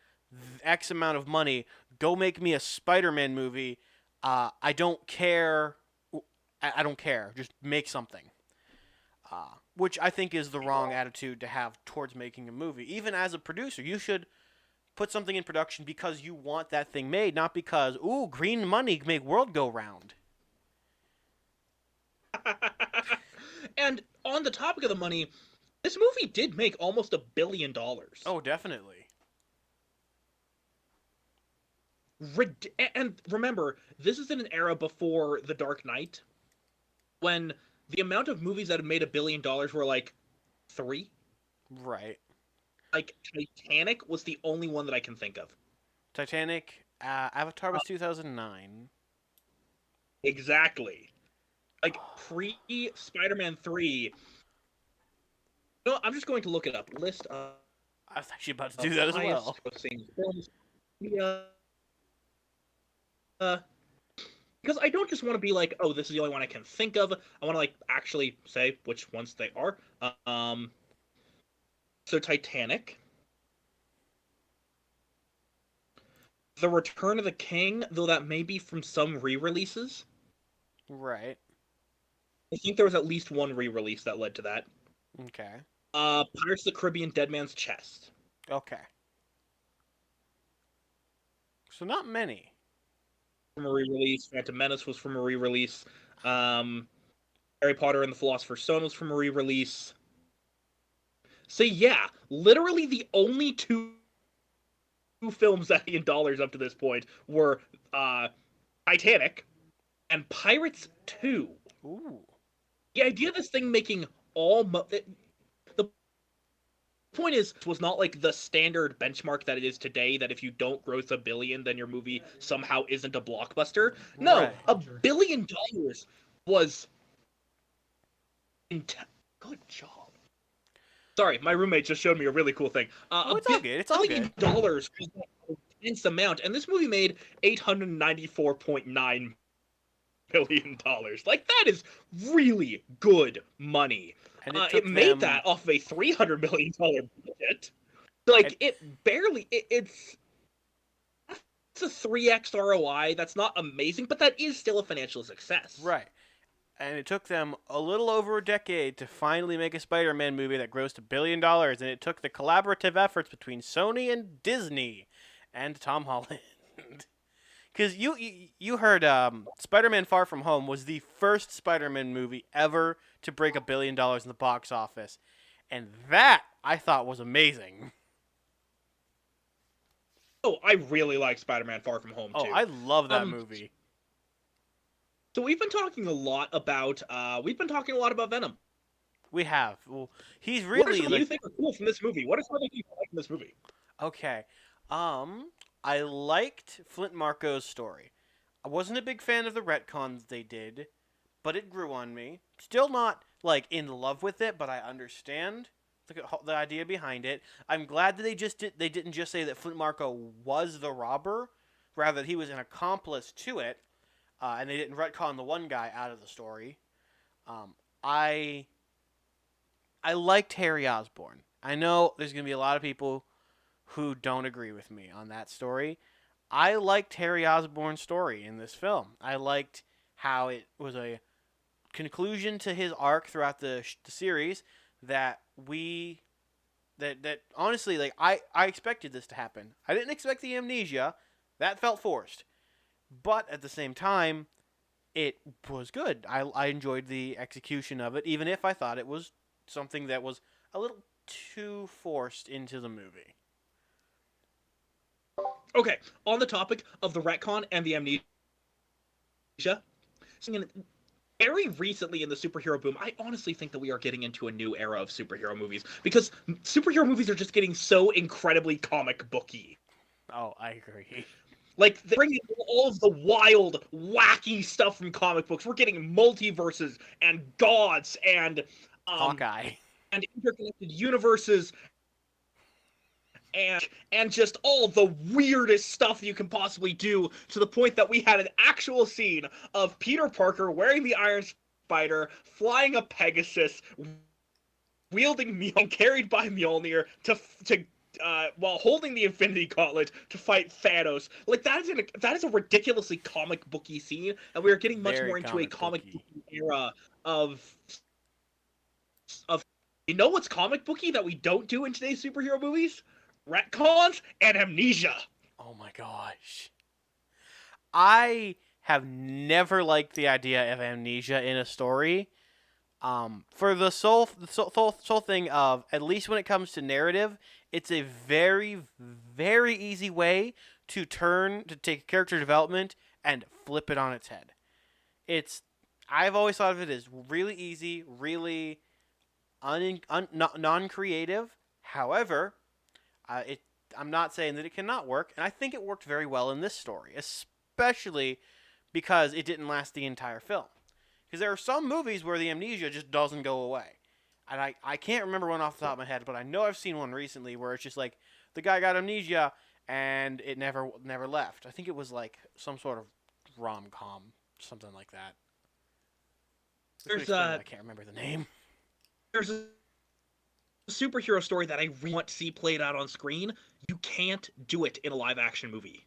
X amount of money. Go make me a Spider-Man movie. I don't care. I don't care. Just make something. Which I think is the wrong attitude to have towards making a movie. Even as a producer, you should put something in production because you want that thing made, not because, ooh, green money make world go round. And on the topic of the money, this movie did make almost $1 billion. Oh, definitely. And remember, this is in an era before The Dark Knight, when the amount of movies that had made $1 billion were like 3. Right. Like, Titanic was the only one that I can think of. Titanic, Avatar was 2009. Exactly. Like, pre Spider-Man 3. No, I'm just going to look it up. List of I was actually about to do that as well. grossing films. Yeah. Because I don't just want to be like, oh, this is the only one I can think of. I want to like actually say which ones they are. So Titanic, The Return of the King, though that may be from some re-releases. Right. I think there was at least one re-release that led to that. Okay. Pirates of the Caribbean: Dead Man's Chest. Okay. So not many. From a re-release. Phantom Menace was from a re-release. Harry Potter and the Philosopher's Stone was from a re-release. So yeah, literally the only two films that $1 billion up to this point were Titanic and Pirates 2. Ooh. The idea of this thing making all the point is was not like the standard benchmark that it is today, that if you don't gross $1 billion then your movie somehow isn't a blockbuster. No, Right. $1 billion was good job. Sorry, my roommate just showed me a really cool thing. Oh, A it's all good. It's all billion good. dollars was an immense amount, and this movie made $894.9 billion. Like, that is really good money. And it It took made them. that off of a $300 million budget. And Like, it barely. It's a 3x ROI. That's not amazing, but that is still a financial success. right. And it took them a little over a decade to finally make a Spider-Man movie that grossed $1 billion, and it took the collaborative efforts between Sony and Disney and Tom Holland. Because you heard Spider-Man: Far From Home was the first Spider-Man movie ever to break $1 billion in the box office, and that I thought was amazing. Oh, I really like Spider-Man: Far From Home Oh, too. I love that Um, movie. so we've been talking a lot about Venom. We have. Well, he's What are really some things like you think are cool from this movie? What are some things you like in this movie? okay. I liked Flint Marco's story. I wasn't a big fan of the retcons they did, but it grew on me. Still not like in love with it, but I understand the idea behind it. I'm glad that they didn't just say that Flint Marco was the robber, rather that he was an accomplice to it, and they didn't retcon the one guy out of the story. Um, I I liked Harry Osborn. I know there's gonna be a lot of people who don't agree with me on that story. I liked Harry Osborn's story in this film. I liked how it was a conclusion to his arc throughout the series that we that honestly like I expected this to happen. I didn't expect the amnesia. That felt forced. But at the same time, it was good. I enjoyed the execution of it, even if I thought it was something that was a little too forced into the movie. Okay, on the topic of the retcon and the amnesia, very recently in the superhero boom, I honestly think that we are getting into a new era of superhero movies because superhero movies are just getting so incredibly comic booky. Oh, I agree. Like, they're bringing all of the wild, wacky stuff from comic books. We're getting multiverses and gods um Hawkeye. and interconnected universes and just all the weirdest stuff you can possibly do, to the point that we had an actual scene of Peter Parker wearing the Iron Spider, flying a Pegasus, wielding Mjolnir, carried by Mjolnir to while holding the Infinity Gauntlet to fight Thanos. Like, that is a ridiculously comic booky scene, and we are getting much Very more into a comic comic booky. booky era of of you know what's comic booky that we don't do in today's superhero movies? Retcons and amnesia. Oh my gosh. I have never liked the idea of amnesia in a story. For the sole thing of, at least when it comes to narrative, it's a very, very easy way to take character development and flip it on its head. It's, I've always thought of it as really easy, really non creative. However, it I'm not saying that it cannot work, and I think it worked very well in this story, especially because it didn't last the entire film. Because there are some movies where the amnesia just doesn't go away. And I can't remember one off the top of my head, but I know I've seen one recently where it's just like the guy got amnesia and it never left. I think it was like some sort of rom com, something like that. There's I can't remember the name. there's a superhero story that I really want to see played out on screen. You can't do it in a live action movie.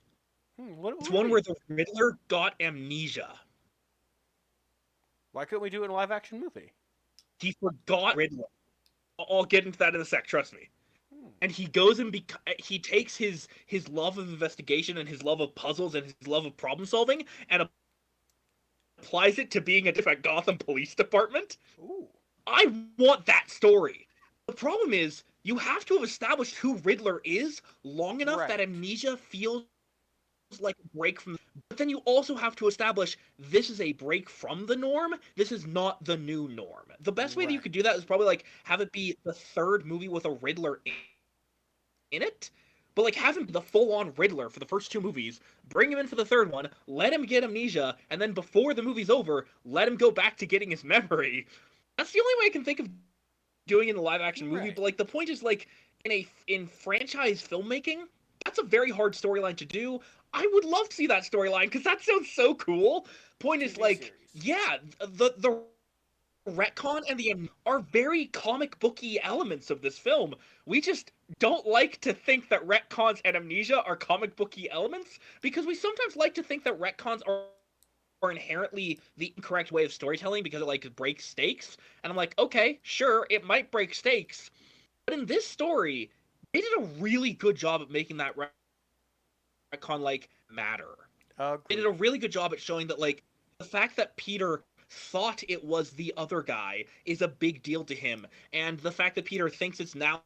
It's What would one it where be? the Riddler got amnesia. Why couldn't we do it in a live action movie? He forgot Riddler. I'll get into that in a sec, trust me. Hmm. And he goes and he takes his love of investigation and his love of puzzles and his love of problem solving and applies it to being a different Gotham Police Department. Ooh. I want that story. The problem is, you have to have established who Riddler is long enough that Right. amnesia feels like a break from, but then you also have to establish this is a break from the norm. This is not the new norm. The best way that you Right. could do that is probably like have it be the third movie with a Riddler in it. But like have him be the full-on Riddler for the first two movies, bring him in for the third one, let him get amnesia, and then before the movie's over, let him go back to getting his memory. That's the only way I can think of doing in a live-action movie. Right. But like the point is like in franchise filmmaking, that's a very hard storyline to do. I would love to see that storyline because that sounds so cool. Point is TV like, series. yeah, the retcon and the are very comic booky elements of this film. We just don't like to think that retcons and amnesia are comic booky elements because we sometimes like to think that retcons are inherently the incorrect way of storytelling because it like breaks stakes. And I'm like, okay, sure, it might break stakes, but in this story, they did a really good job at making that retcon like matter. They did a Agreed. really good job at showing that like the fact that Peter thought it was the other guy is a big deal to him, and the fact that Peter thinks it's now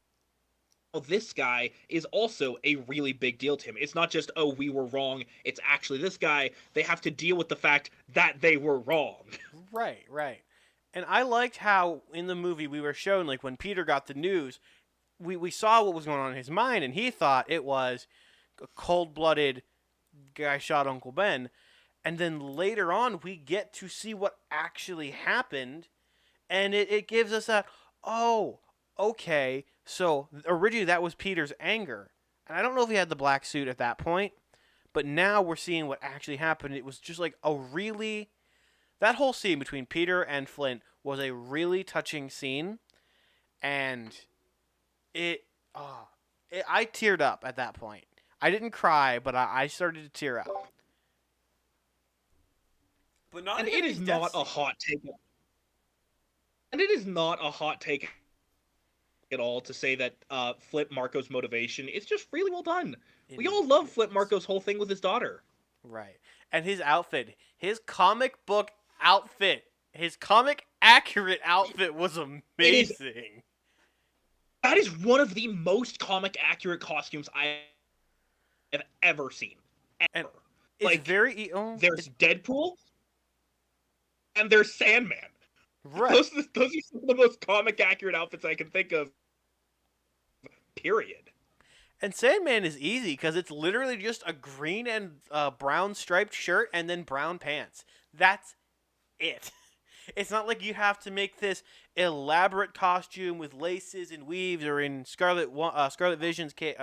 this guy is also a really big deal to him. It's not just, oh, we were wrong, it's actually this guy. They have to deal with the fact that they were wrong. Right, right. And I liked how in the movie we were shown, like, when Peter got the news, we saw what was going on in his mind, and he thought it was a cold blooded guy shot Uncle Ben. And then later on, we get to see what actually happened, and it gives us that, oh, okay, so originally that was Peter's anger. And I don't know if he had the black suit at that point, but now we're seeing what actually happened. It was just like a really. That whole scene between Peter and Flint was a really touching scene, and it, oh, I teared up at that point. I didn't cry, but I started to tear up. But not And in it his is death not a scene. hot take. And it is not a hot take at all to say that Flip Marco's motivation is just really well done. It We is. all love It Flip is. Marco's whole thing with his daughter. Right. And his outfit, his comic book outfit, his comic accurate outfit was It is amazing. that is one of the most comic accurate costumes I have ever seen. And Ever. it's Like very there's it's Deadpool and there's Sandman. right. Those are some of the most comic accurate outfits I can think of. Period. And Sandman is easy because it's literally just a green and brown striped shirt and then brown pants. That's it. It's not like you have to make this elaborate costume with laces and weaves, or in Scarlet Vision's case,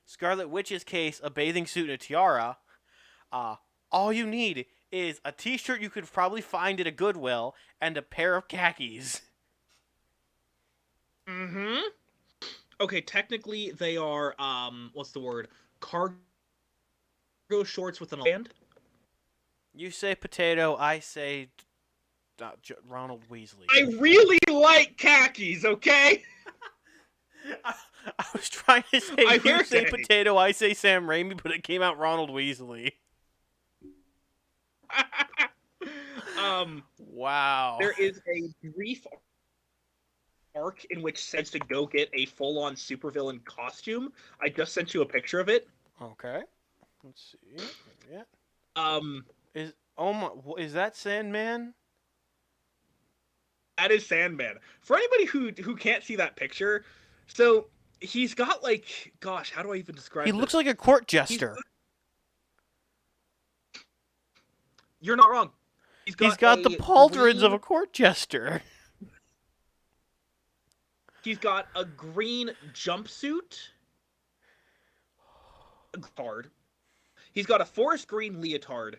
Scarlet Witch's case, a bathing suit and a tiara. Uh, all you need is a T-shirt you could probably find at a Goodwill and a pair of khakis. Mm-hmm. Okay, technically they are what's the word? Cargo shorts with an band. You say potato, I say Ronald Weasley. I really like khakis, okay? I, I was trying to say I you heard say that. potato, I say Sam Raimi, but it came out Ronald Weasley. um, Wow. there is a brief arc in which says to go get a full-on supervillain costume. I just sent you a picture of it. Okay. Let's see. Yeah. Um, Is that Sandman? that is Sandman. For anybody who can't see that picture, so he's got like, gosh, how do I even He describe looks this? like a court He's jester. You're not wrong. He's He's got got the a pauldrons of green a court jester. He's got a green jumpsuit. Leotard. He's got a forest green leotard,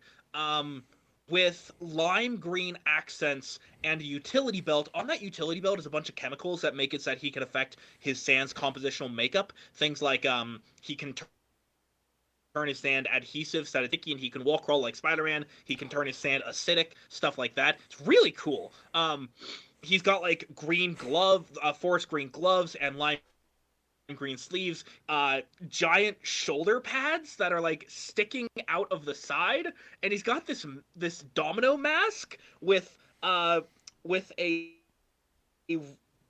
with lime green accents and a utility belt. On that utility belt is a bunch of chemicals that make it so that he can affect his sand's compositional makeup. Things like he can turn his sand adhesive, static, and he can wall crawl like Spider-Man. He can turn his sand acidic, stuff like that. It's really cool. He's got like forest green gloves and lime green sleeves, giant shoulder pads that are like sticking out of the side, and he's got this domino mask with a,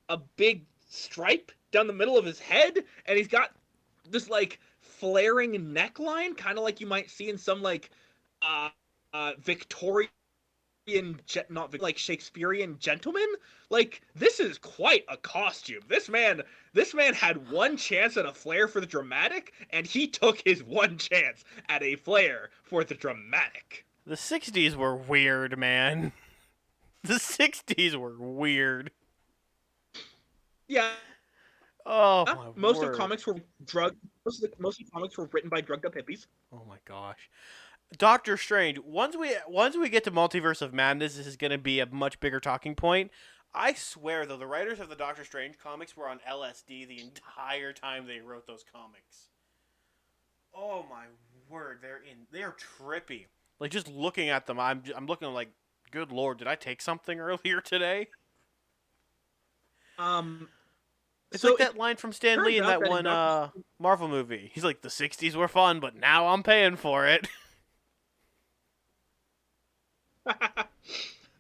a big stripe down the middle of his head, and he's got this like flaring neckline, kind of like you might see in some like uh, Victorian, not like Shakespearean gentleman. Like, this is quite a costume. This man had one chance at a flair for the dramatic, and he took his one chance at a flair for the dramatic. The 60s were weird, man. The 60s were weird. Yeah. Oh my Most of word. comics were most of comics were written by drugged up hippies. Oh my gosh. Doctor Strange. Once we get to Multiverse of Madness, this is going to be a much bigger talking point. I swear though, the writers of the Doctor Strange comics were on LSD the entire time they wrote those comics. Oh my word, they are trippy. Like, just looking at them, I'm looking like, good lord, did I take something earlier today? It's So like that line from Stan Lee in that one Marvel movie. He's like, the 60s were fun, but now I'm paying for it.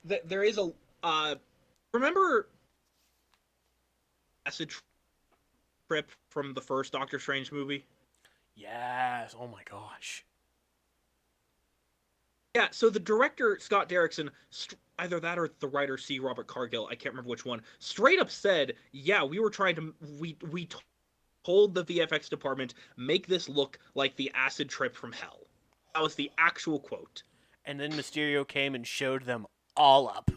there is a remember acid trip from the first Doctor Strange movie? Yes. Oh my gosh. Yeah, so the director Scott Derrickson, either that or the writer C. Robert Cargill, I can't remember which one, straight up said, "Yeah, we were trying to we told the VFX department make this look like the acid trip from hell." That was the actual quote. And then Mysterio came and showed them all up.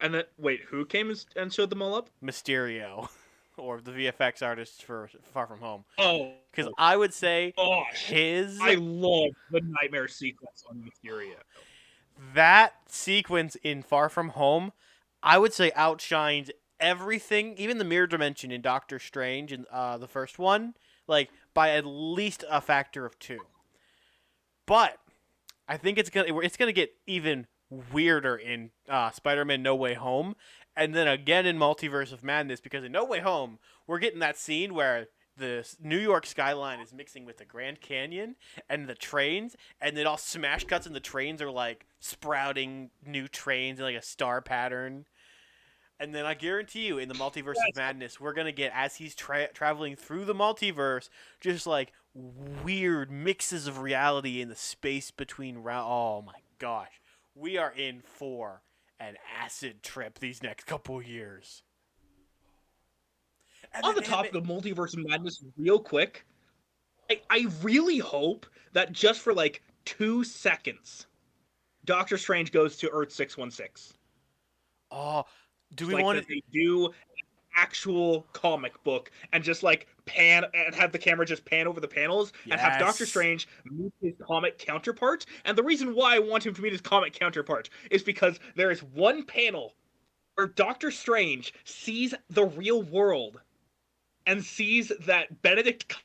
And then wait, who came and showed them all up? Mysterio, or the VFX artist for Far From Home. Oh, because I would say gosh, his I love the nightmare sequence on Mysterio. That sequence in Far From Home, I would say outshines everything, even the mirror dimension in Doctor Strange in the first one, like by at least a factor of 2. But I think it's gonna get even weirder in Spider-Man No Way Home, and then again in Multiverse of Madness, because in No Way Home we're getting that scene where the New York skyline is mixing with the Grand Canyon and the trains, and it all smash cuts, and the trains are like sprouting new trains in like a star pattern. And then I guarantee you, in the Multiverse of Madness, we're gonna get, as he's traveling through the multiverse, just like weird mixes of reality in the space between. Oh my gosh, we are in for an acid trip these next couple years. And on the topic of Multiverse of Madness, real quick, I really hope that just for like 2 seconds, Doctor Strange goes to Earth 616. Oh, do we like want to do actual comic book and just like pan and have the camera just pan over the panels and have Doctor Strange meet his comic counterpart? And the reason why I want him to meet his comic counterpart is because there is one panel where Doctor Strange sees the real world and sees that Benedict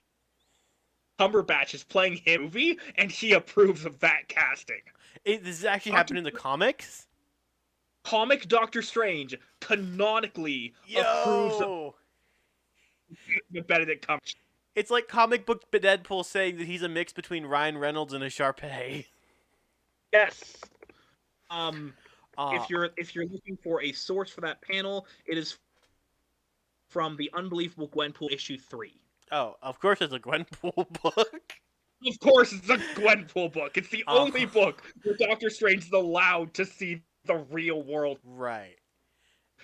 Cumberbatch is playing him movie, and he approves of that casting. This is actually happening in the comics? Comic Doctor Strange canonically approves of Benedict Cumberbatch. It's like comic book Deadpool saying that he's a mix between Ryan Reynolds and a Sharpay. Yes. If you're looking for a source for that panel, it is from the Unbelievable Gwenpool issue 3. Oh, of course it's a Gwenpool book. Of course it's a Gwenpool book. It's the only book where Doctor Strange is allowed to see the real world. Right.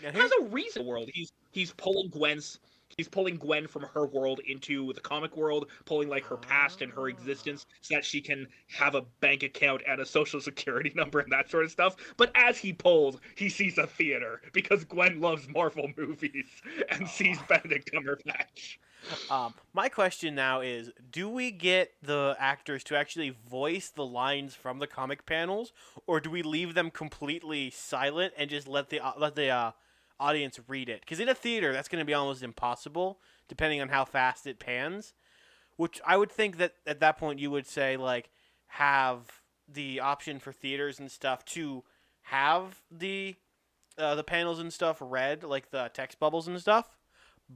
Now, has a reason world. He's pulling Gwen from her world into the comic world, pulling like her past and her existence so that she can have a bank account and a social security number and that sort of stuff. But as he pulls, he sees a theater because Gwen loves Marvel movies and sees Benedict Cumberbatch. My question now is, do we get the actors to actually voice the lines from the comic panels, or do we leave them completely silent and just let the audience read it? Because in a theater, that's going to be almost impossible, depending on how fast it pans. Which I would think that at that point you would say, like, have the option for theaters and stuff to have the panels and stuff read, like the text bubbles and stuff.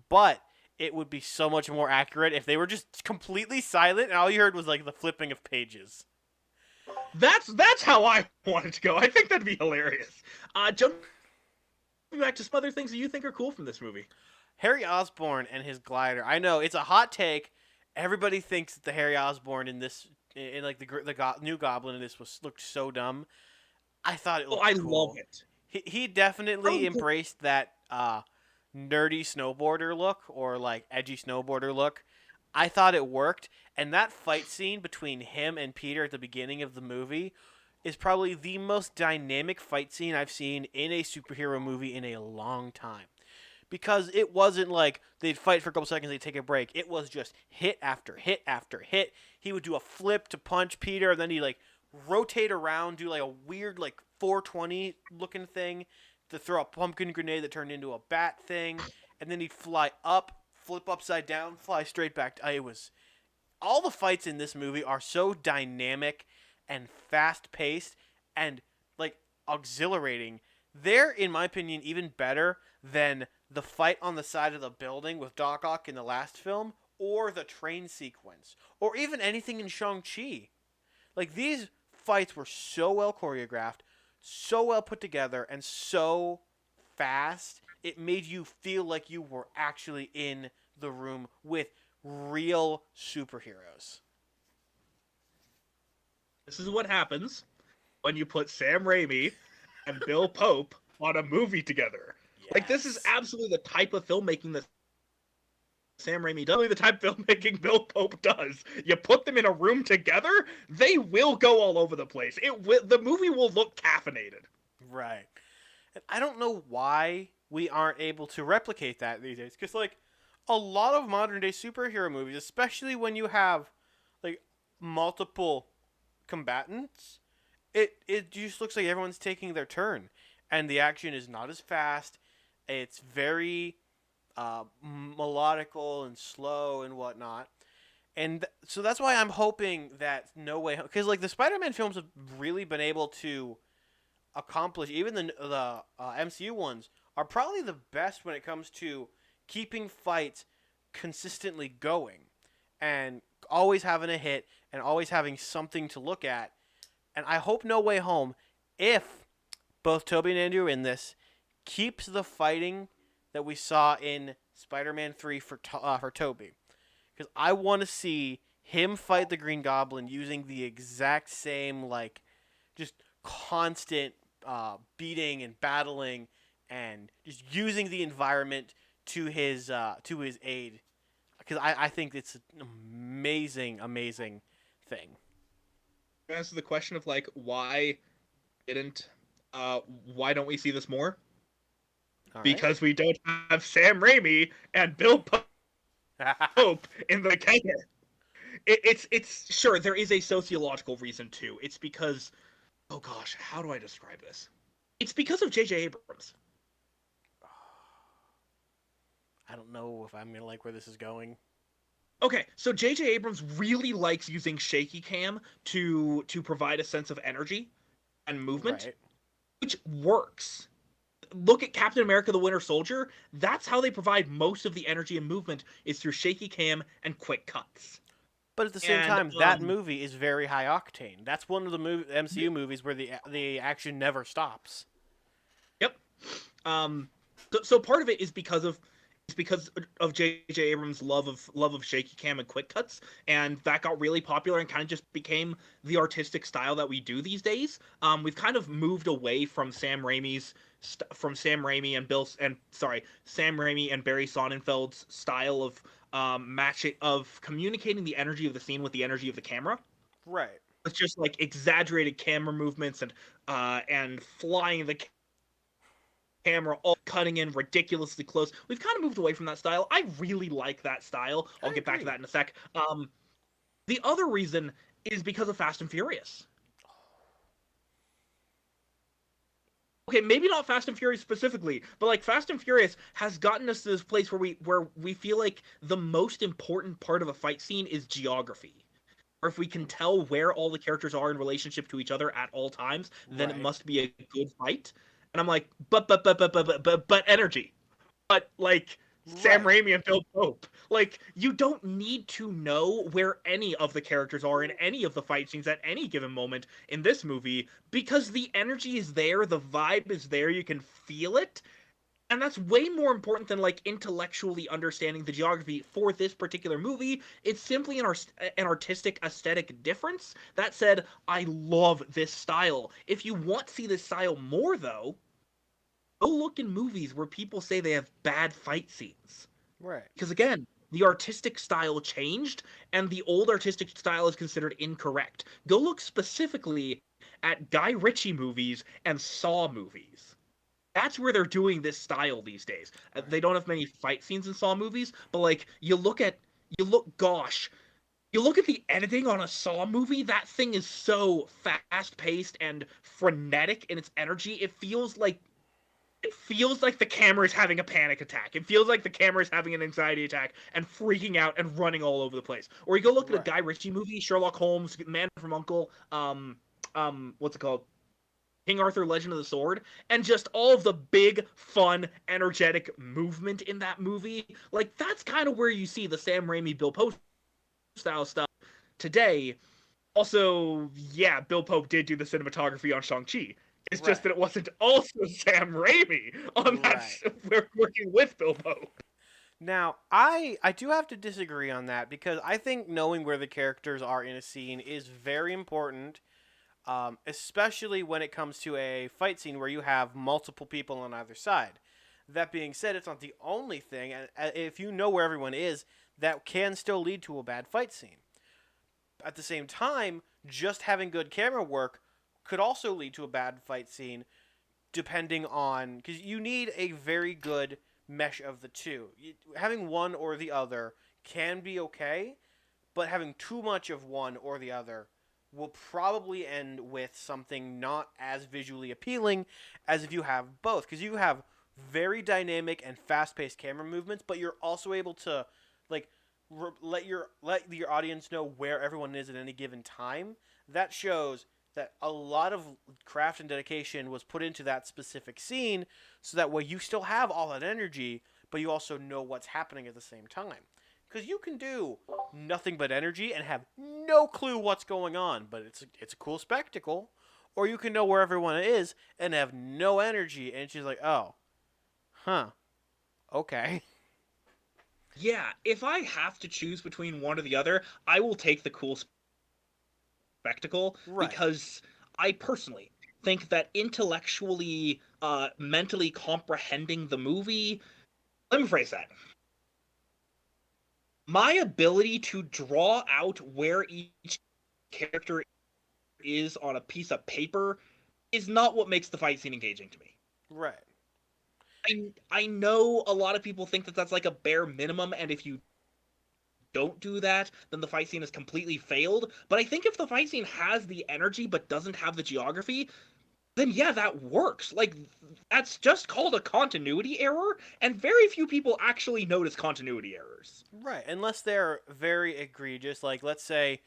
But it would be so much more accurate if they were just completely silent and all you heard was like the flipping of pages. That's how I want it to go. I think that'd be hilarious. Jumping back to some other things that you think are cool from this movie. Harry Osborn and his glider. I know it's a hot take. Everybody thinks that the Harry Osborn in this, in like the new Goblin in this looked so dumb. I thought it Oh, I looked love cool. it. He definitely embraced that nerdy snowboarder look or like edgy snowboarder look. I thought it worked, and that fight scene between him and Peter at the beginning of the movie is probably the most dynamic fight scene I've seen in a superhero movie in a long time. Because it wasn't like they'd fight for a couple seconds, they'd take a break. It was just hit after hit after hit. He would do a flip to punch Peter, and then he'd like rotate around, do like a weird like 420 looking thing to throw a pumpkin grenade that turned into a bat thing, and then he'd fly up, flip upside down, fly straight back. It was all the fights in this movie are so dynamic and fast paced and like exhilarating. They're, in my opinion, even better than the fight on the side of the building with Doc Ock in the last film, or the train sequence, or even anything in Shang-Chi. Like, these fights were so well choreographed, so well put together, and so fast, it made you feel like you were actually in the room with real superheroes. This is what happens when you put Sam Raimi and Bill Pope on a movie together. Yes. Like, this is absolutely the type of filmmaking that Sam Raimi does. The type of filmmaking Bill Pope does. You put them in a room together, they will go all over the place. The movie will look caffeinated. Right. And I don't know why we aren't able to replicate that these days. Because, like, a lot of modern day superhero movies, especially when you have, like, multiple combatants, it just looks like everyone's taking their turn. And the action is not as fast. It's very melodical and slow and whatnot. And so that's why I'm hoping that No Way Home, because like the Spider-Man films have really been able to accomplish, even the MCU ones are probably the best when it comes to keeping fights consistently going and always having a hit and always having something to look at. And I hope No Way Home, if both Toby and Andrew in this, keeps the fighting that we saw in Spider-Man 3 for Toby. Because I want to see him fight the Green Goblin using the exact same, like, just constant beating and battling and just using the environment to his aid. Because I think it's an amazing, amazing thing. Answer the question of, like, didn't why don't we see this more? All Because we don't have Sam Raimi and Bill Pope in the canon. It's sure there is a sociological reason too. It's because, oh gosh, how do I describe this? It's because of J.J. Abrams. I don't know if I'm gonna like where this is going. Okay, so J.J. Abrams really likes using shaky cam to provide a sense of energy and movement, Right. which works. Look at Captain America: The Winter Soldier. That's how they provide most of the energy and movement, is through shaky cam and quick cuts. But at the same time, that movie is very high octane. That's one of the MCU movies where the action never stops. Yep. So part of it is because of J.J. Abrams' love of shaky cam and quick cuts, and that got really popular and kind of just became the artistic style that we do these days. We've kind of moved away from Sam Raimi and Barry Sonnenfeld's style of matching of communicating the energy of the scene with the energy of the camera. Right. It's just like exaggerated camera movements and flying the camera, all cutting in ridiculously close. We've kind of moved away from that style. I really like that style. I'll get back to that in a sec. The other reason is because of Fast and Furious. Okay, maybe not Fast and Furious specifically, but like Fast and Furious has gotten us to this place where we feel like the most important part of a fight scene is geography. Or if we can tell where all the characters are in relationship to each other at all times, then it must be a good fight. And I'm like, but energy. But like Sam Raimi and Bill Pope. Like, you don't need to know where any of the characters are in any of the fight scenes at any given moment in this movie, because the energy is there, the vibe is there, you can feel it. And that's way more important than like intellectually understanding the geography for this particular movie. It's simply an artistic aesthetic difference. That said, I love this style. If you want to see this style more, though, go look in movies where people say they have bad fight scenes. Right. Because again, the artistic style changed, and the old artistic style is considered incorrect. Go look specifically at Guy Ritchie movies and Saw movies. That's where they're doing this style these days. Right. They don't have many fight scenes in Saw movies, but like you look at the editing on a Saw movie, that thing is so fast paced and frenetic in its energy. It feels like the camera is having a panic attack. It feels like the camera is having an anxiety attack and freaking out and running all over the place. Or you go look at a Right. Guy Ritchie movie, Sherlock Holmes, Man from Uncle, what's it called? King Arthur Legend of the Sword, and just all of the big, fun, energetic movement in that movie. Like, that's kind of where you see the Sam Raimi, Bill Pope style stuff today. Also, yeah, Bill Pope did do the cinematography on Shang-Chi. It's just Right. that it wasn't also Sam Raimi on that. Right. We're working with Bill Pope. Now, I do have to disagree on that because I think knowing where the characters are in a scene is very important, especially when it comes to a fight scene where you have multiple people on either side. That being said, it's not the only thing, and if you know where everyone is, that can still lead to a bad fight scene. At the same time, just having good camera work could also lead to a bad fight scene, depending on, because you need a very good mesh of the two. Having one or the other can be okay, but having too much of one or the other will probably end with something not as visually appealing as if you have both, because you have very dynamic and fast-paced camera movements, but you're also able to like let your audience know where everyone is at any given time. That shows that a lot of craft and dedication was put into that specific scene, so that way you still have all that energy, but you also know what's happening at the same time. Because you can do nothing but energy and have no clue what's going on, but it's a cool spectacle. Or you can know where everyone is and have no energy, and she's like, oh, huh, okay. Yeah, if I have to choose between one or the other, I will take the cool spectacle Right. because I personally think that intellectually, mentally comprehending the movie. Let me phrase that. My ability to draw out where each character is on a piece of paper is not what makes the fight scene engaging to me. Right. I know a lot of people think that that's like a bare minimum, and if you don't do that, then the fight scene is completely failed. But I think if the fight scene has the energy but doesn't have the geography, then yeah, that works. Like, that's just called a continuity error, and very few people actually notice continuity errors. Right. Unless they're very egregious, like let's say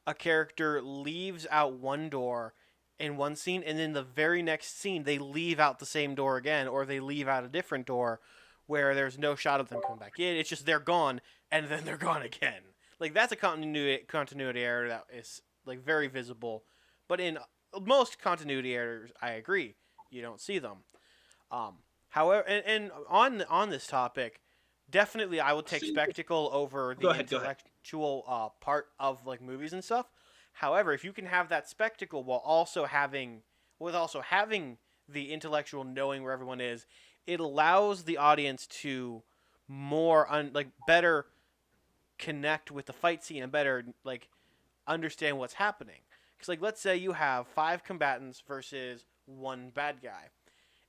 a character leaves out one door in one scene, and then the very next scene they leave out the same door again, or they leave out a different door where there's no shot of them coming back in. It's just they're gone, and then they're gone again. Like that's a continuity error that is like very visible. But in most continuity errors, I agree, you don't see them. Um, However, and on this topic, definitely I would take See, spectacle over go the ahead, go ahead. intellectual part of like movies and stuff. However, if you can have that spectacle while also having the intellectual knowing where everyone is, it allows the audience to like better connect with the fight scene and better like understand what's happening. Because like let's say you have 5 combatants versus one bad guy.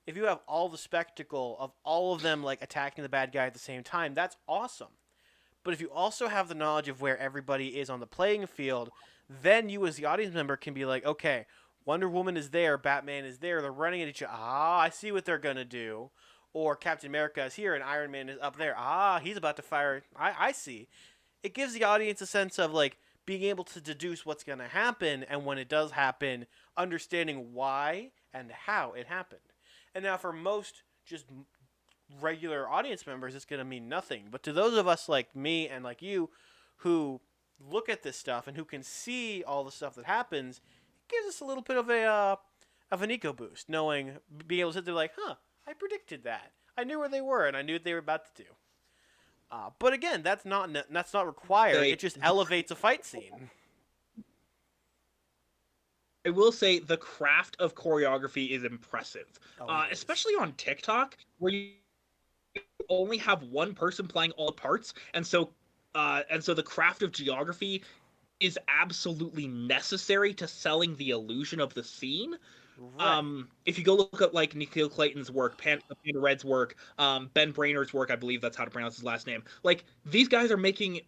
If you have all the spectacle of all of them like attacking the bad guy at the same time, that's awesome. But if you also have the knowledge of where everybody is on the playing field, then you as the audience member can be like, okay, Wonder Woman is there, Batman is there, they're running at each other. Ah, I see what they're gonna do. Or Captain America is here and Iron Man is up there. Ah, he's about to fire. I see. It gives the audience a sense of like being able to deduce what's gonna happen, and when it does happen, understanding why and how it happened. And now for most just regular audience members, it's going to mean nothing. But to those of us like me and like you who look at this stuff and who can see all the stuff that happens, it gives us a little bit of an ego boost, knowing, being able to sit there like, huh, I predicted that. I knew where they were, and I knew what they were about to do. But again, that's not required. It just elevates a fight scene. I will say the craft of choreography is impressive, especially on TikTok, where you only have one person playing all the parts, and so the craft of geography is absolutely necessary to selling the illusion of the scene. Right. If you go look at like Nikhil Clayton's work, Panda Red's work, Ben Brainer's work, I believe that's how to pronounce his last name. Like these guys are making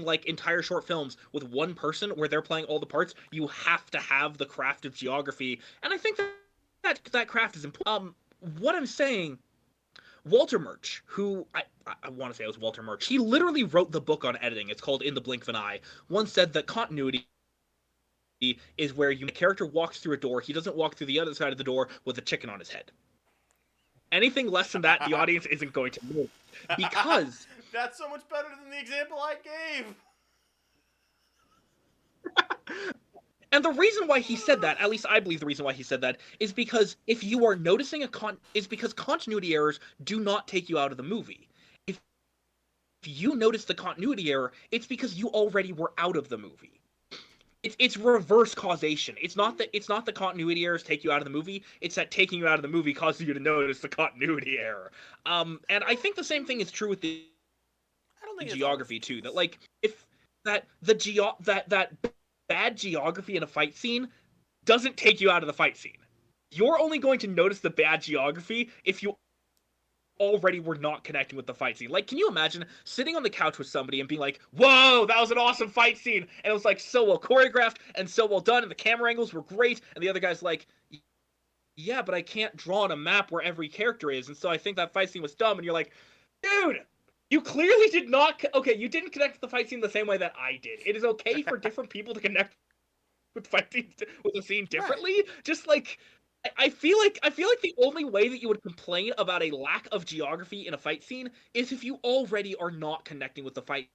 like entire short films with one person where they're playing all the parts. You have to have the craft of geography, and I think that craft is important. What I'm saying, Walter Murch, who I want to say it was Walter Murch, he literally wrote the book on editing. It's called In the Blink of an Eye. Once said that continuity is where a character walks through a door, he doesn't walk through the other side of the door with a chicken on his head. Anything less than that, the audience isn't going to move. Because that's so much better than the example I gave. And the reason why he said that, at least I believe the reason why he said that, is because if you are noticing is because continuity errors do not take you out of the movie. If you notice the continuity error, it's because you already were out of the movie. It's reverse causation. It's not the continuity errors take you out of the movie. It's that taking you out of the movie causes you to notice the continuity error. And I think the same thing is true with the geography too. That like if that bad geography in a fight scene doesn't take you out of the fight scene. You're only going to notice the bad geography if you already were not connecting with the fight scene. Like, can you imagine sitting on the couch with somebody and being like, whoa, that was an awesome fight scene, and it was like so well choreographed and so well done, and the camera angles were great, and the other guy's like, yeah, but I can't draw on a map where every character is, and so I think that fight scene was dumb, and you're like, dude, you clearly did not, you didn't connect with the fight scene the same way that I did. It is okay for different people to connect with fighting with the scene differently. Right. Just like, I feel like the only way that you would complain about a lack of geography in a fight scene is if you already are not connecting with the fight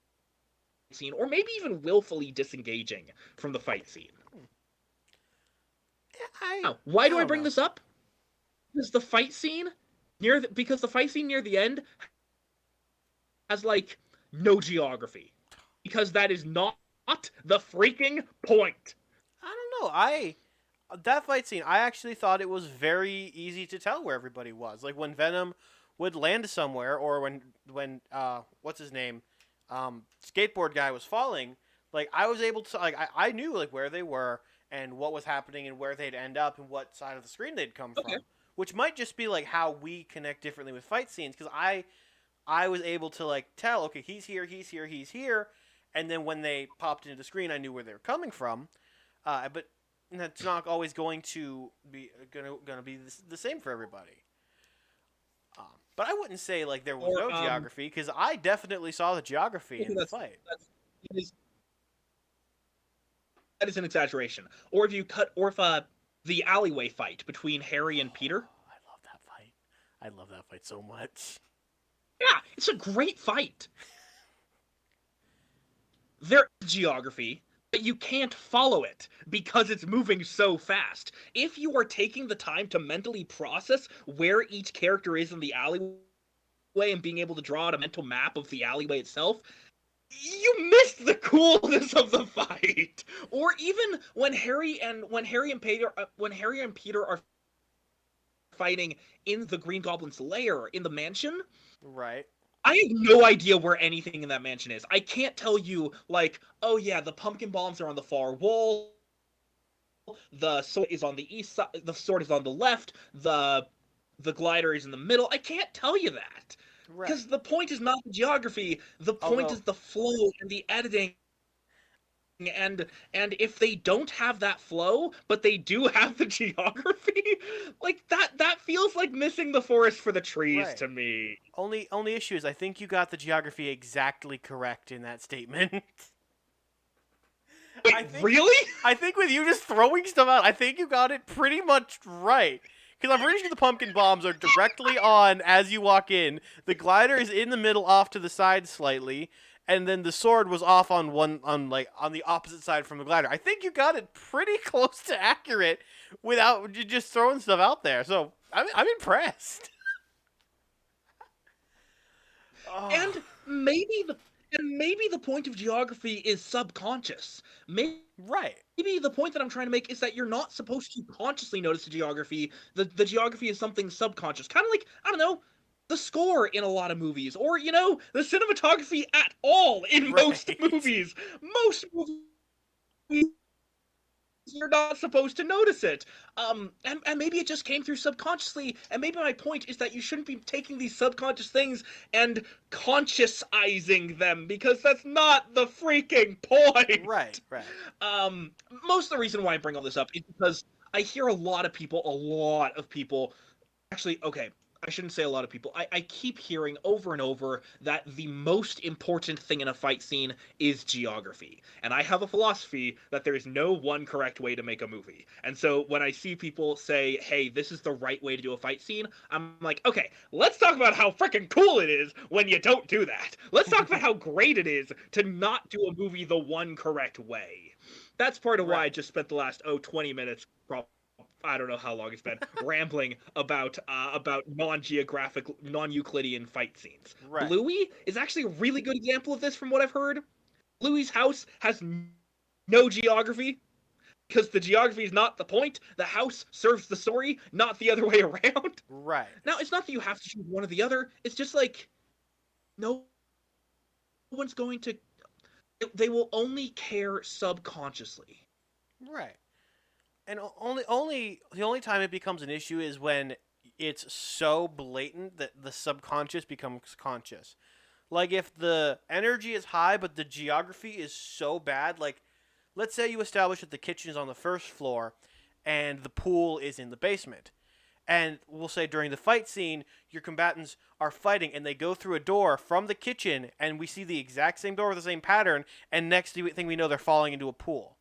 scene, or maybe even willfully disengaging from the fight scene. Why do I bring this up? Because the fight scene near the end has like no geography, because that is not the freaking point. I don't know. That fight scene, I actually thought it was very easy to tell where everybody was. Like when Venom would land somewhere, or when what's his name, skateboard guy was falling. Like I was able to I knew like where they were and what was happening and where they'd end up and what side of the screen they'd come from. Which might just be like how we connect differently with fight scenes, because I was able to like tell, okay, he's here, and then when they popped into the screen, I knew where they were coming from. But that's not always going to be the same for everybody. But I wouldn't say like there was no geography, because I definitely saw the geography in the fight. That is an exaggeration. Or if the alleyway fight between Harry and Peter. Oh, I love that fight. I love that fight so much. Yeah, it's a great fight. There is geography, but you can't follow it because it's moving so fast. If you are taking the time to mentally process where each character is in the alleyway and being able to draw out a mental map of the alleyway itself, you missed the coolness of the fight. Or even when Harry and Peter are fighting in the Green Goblin's lair in the mansion. Right. I have no idea where anything in that mansion is. I can't tell you, like, oh yeah, the pumpkin bombs are on the far wall, the sword is on the east side, the sword is on the left, the glider is in the middle. I can't tell you that. Because the point is not the geography, the point is the flow and the editing. And if they don't have that flow, but they do have the geography, like that feels like missing the forest for the trees to me. Only issue is I think you got the geography exactly correct in that statement. Wait, really? I think with you just throwing stuff out, I think you got it pretty much right. Because I'm pretty sure the pumpkin bombs are directly on as you walk in. The glider is in the middle, off to the side slightly. And then the sword was off on the opposite side from the glider. I think you got it pretty close to accurate without just throwing stuff out there. So I'm impressed. Oh, And maybe the point of geography is subconscious. right, Maybe the point that I'm trying to make is that you're not supposed to consciously notice the geography. The geography is something subconscious. Kind of like, I don't know, the score in a lot of movies, or, the cinematography at all in most right, movies. Most movies, you're not supposed to notice it. And maybe it just came through subconsciously. And maybe my point is that you shouldn't be taking these subconscious things and consciousizing them, because that's not the freaking point. right, right. Um, Most of the reason why I bring all this up is because I hear a lot of people, actually, okay, I shouldn't say a lot of people. I keep hearing over and over that the most important thing in a fight scene is geography. And I have a philosophy that there is no one correct way to make a movie. And so when I see people say, hey, this is the right way to do a fight scene, I'm like, okay, let's talk about how freaking cool it is when you don't do that. Let's talk about how great it is to not do a movie the one correct way. That's part of why I Right, just spent the last 20 minutes, I don't know how long it's been, rambling about non-geographic, non-Euclidean fight scenes. right, Bluey is actually a really good example of this, from what I've heard. Bluey's house has no geography, because the geography is not the point. The house serves the story, not the other way around. right, Now, it's not that you have to choose one or the other. It's just like no one's going to. They will only care subconsciously. right. And only the only time it becomes an issue is when it's so blatant that the subconscious becomes conscious. Like if the energy is high but the geography is so bad, like let's say you establish that the kitchen is on the first floor and the pool is in the basement. And we'll say during the fight scene, your combatants are fighting and they go through a door from the kitchen and we see the exact same door with the same pattern, and next thing we know they're falling into a pool.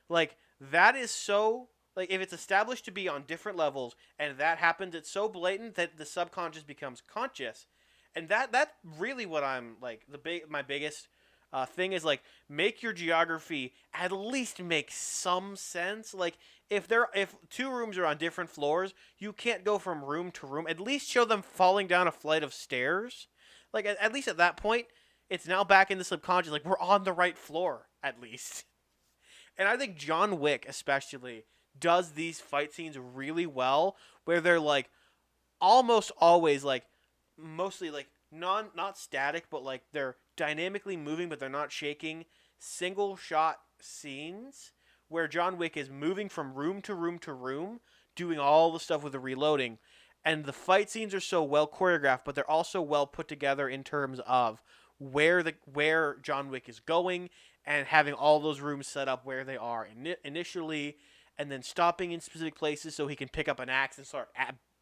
Like that is so, like if it's established to be on different levels and that happens, it's so blatant that the subconscious becomes conscious, and that's really what I'm like my biggest thing is like make your geography at least make some sense. Like if two rooms are on different floors, you can't go from room to room. At least show them falling down a flight of stairs. Like at least at that point, it's now back in the subconscious. Like we're on the right floor at least. And I think John Wick especially does these fight scenes really well, where they're like almost always like mostly like not static, but like they're dynamically moving, but they're not shaking. Single shot scenes where John Wick is moving from room to room to room, doing all the stuff with the reloading. And the fight scenes are so well choreographed, but they're also well put together in terms of where John Wick is going and having all those rooms set up where they are initially, and then stopping in specific places so he can pick up an axe and start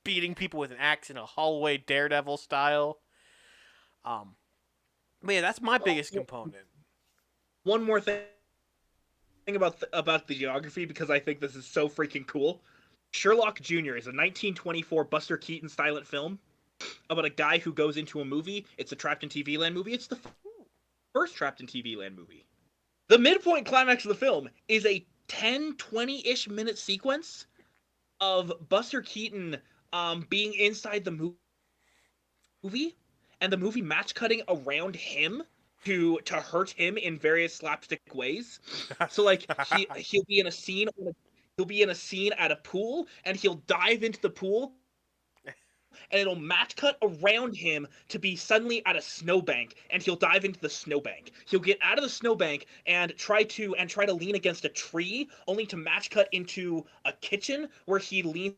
beating people with an axe in a hallway Daredevil style. Um, but yeah, that's my Well, biggest component. one more thing about the geography, because I think this is so freaking cool. Sherlock Jr. is a 1924 Buster Keaton silent film about a guy who goes into a movie. It's a Trapped in TV Land movie. It's the first Trapped in TV Land movie. The midpoint climax of the film is a 10-20-ish minute sequence of Buster Keaton being inside the movie, and the movie match cutting around him to hurt him in various slapstick ways. So like he'll be in a scene he'll be in a scene at a pool, and he'll dive into the pool, and it'll match cut around him to be suddenly at a snowbank, and he'll dive into the snowbank. He'll get out of the snowbank and try to lean against a tree, only to match cut into a kitchen where he leans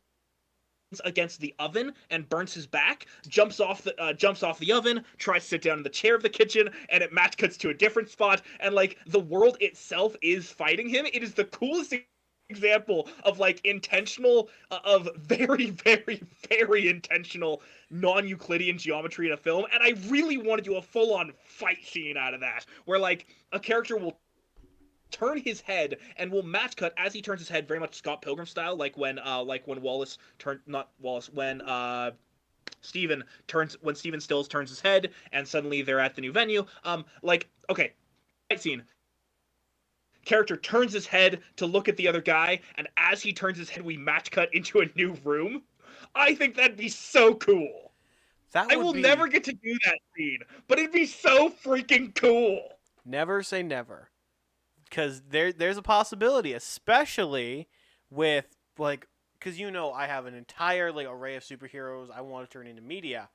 against the oven and burns his back, jumps off the oven, tries to sit down in the chair of the kitchen, and it match cuts to a different spot, and like the world itself is fighting him. It is the coolest example of like intentional of very very very intentional non-Euclidean geometry in a film, and I really want to do a full-on fight scene out of that, where like a character will turn his head and will match cut as he turns his head, very much Scott Pilgrim style, like when Wallace turned not Wallace when Steven Stills turns his head and suddenly they're at the new venue. Like okay, fight scene. Character turns his head to look at the other guy, and as he turns his head, we match cut into a new room. I think that'd be so cool. That I would will be never get to do that scene, but it'd be so freaking cool. never say never, because there's a possibility, especially with like, because I have an entire like array of superheroes I want to turn into media,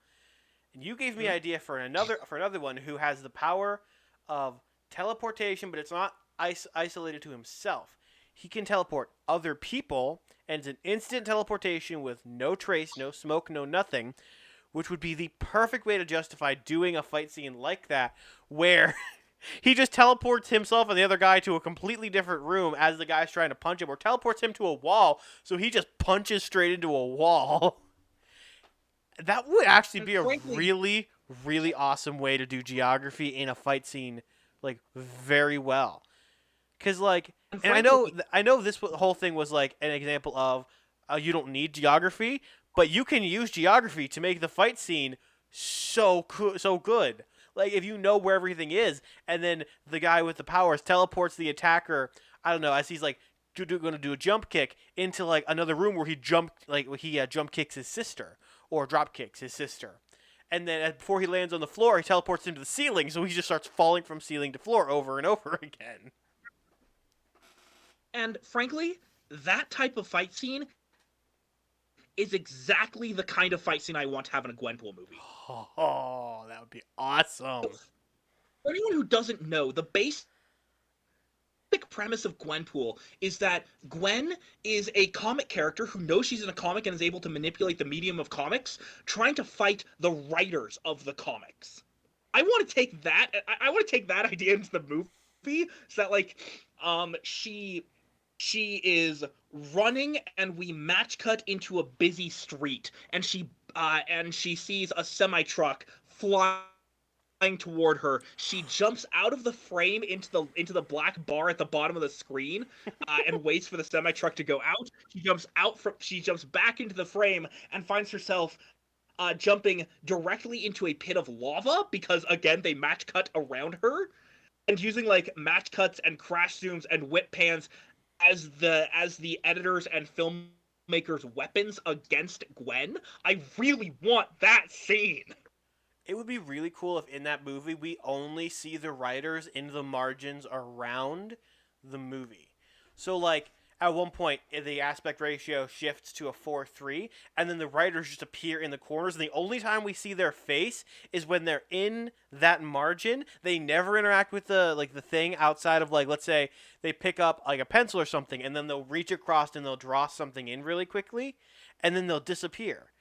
and you gave me Mhm. an idea for another one who has the power of teleportation, but it's not isolated to himself. He can teleport other people, and it's an instant teleportation with no trace, no smoke, no nothing, which would be the perfect way to justify doing a fight scene like that, where he just teleports himself and the other guy to a completely different room as the guy's trying to punch him, or teleports him to a wall, so he just punches straight into a wall. That would actually And be a frankly, really, really awesome way to do geography in a fight scene, like very well. Cause like, and and frankly, I know this whole thing was like an example of you don't need geography, but you can use geography to make the fight scene so good. Like if you know where everything is, and then the guy with the powers teleports the attacker. I don't know, as he's like going to do a jump kick into like another room where he jump kicks his sister or drop kicks his sister. And then before he lands on the floor, he teleports into the ceiling, so he just starts falling from ceiling to floor over and over again. and frankly, that type of fight scene is exactly the kind of fight scene I want to have in a Gwenpool movie. Oh, that would be awesome. For anyone who doesn't know, the basic premise of Gwenpool is that Gwen is a comic character who knows she's in a comic and is able to manipulate the medium of comics, trying to fight the writers of the comics. I want to take that. I want to take that idea into the movie, so that like, she is running and we match cut into a busy street, and she sees a semi truck flying toward her. She jumps out of the frame into the black bar at the bottom of the screen, and waits for the semi truck to go out. She jumps back into the frame and finds herself jumping directly into a pit of lava because again they match cut around her, and using like match cuts and crash zooms and whip pans as the editors and filmmakers' weapons against Gwen. I really want that scene. It would be really cool if in that movie we only see the writers in the margins around the movie. So like at one point the aspect ratio shifts to a 4:3, and then the writers just appear in the corners, and the only time we see their face is when they're in that margin. They never interact with the thing outside of, like, let's say they pick up like a pencil or something, and then they'll reach across and they'll draw something in really quickly, and then they'll disappear.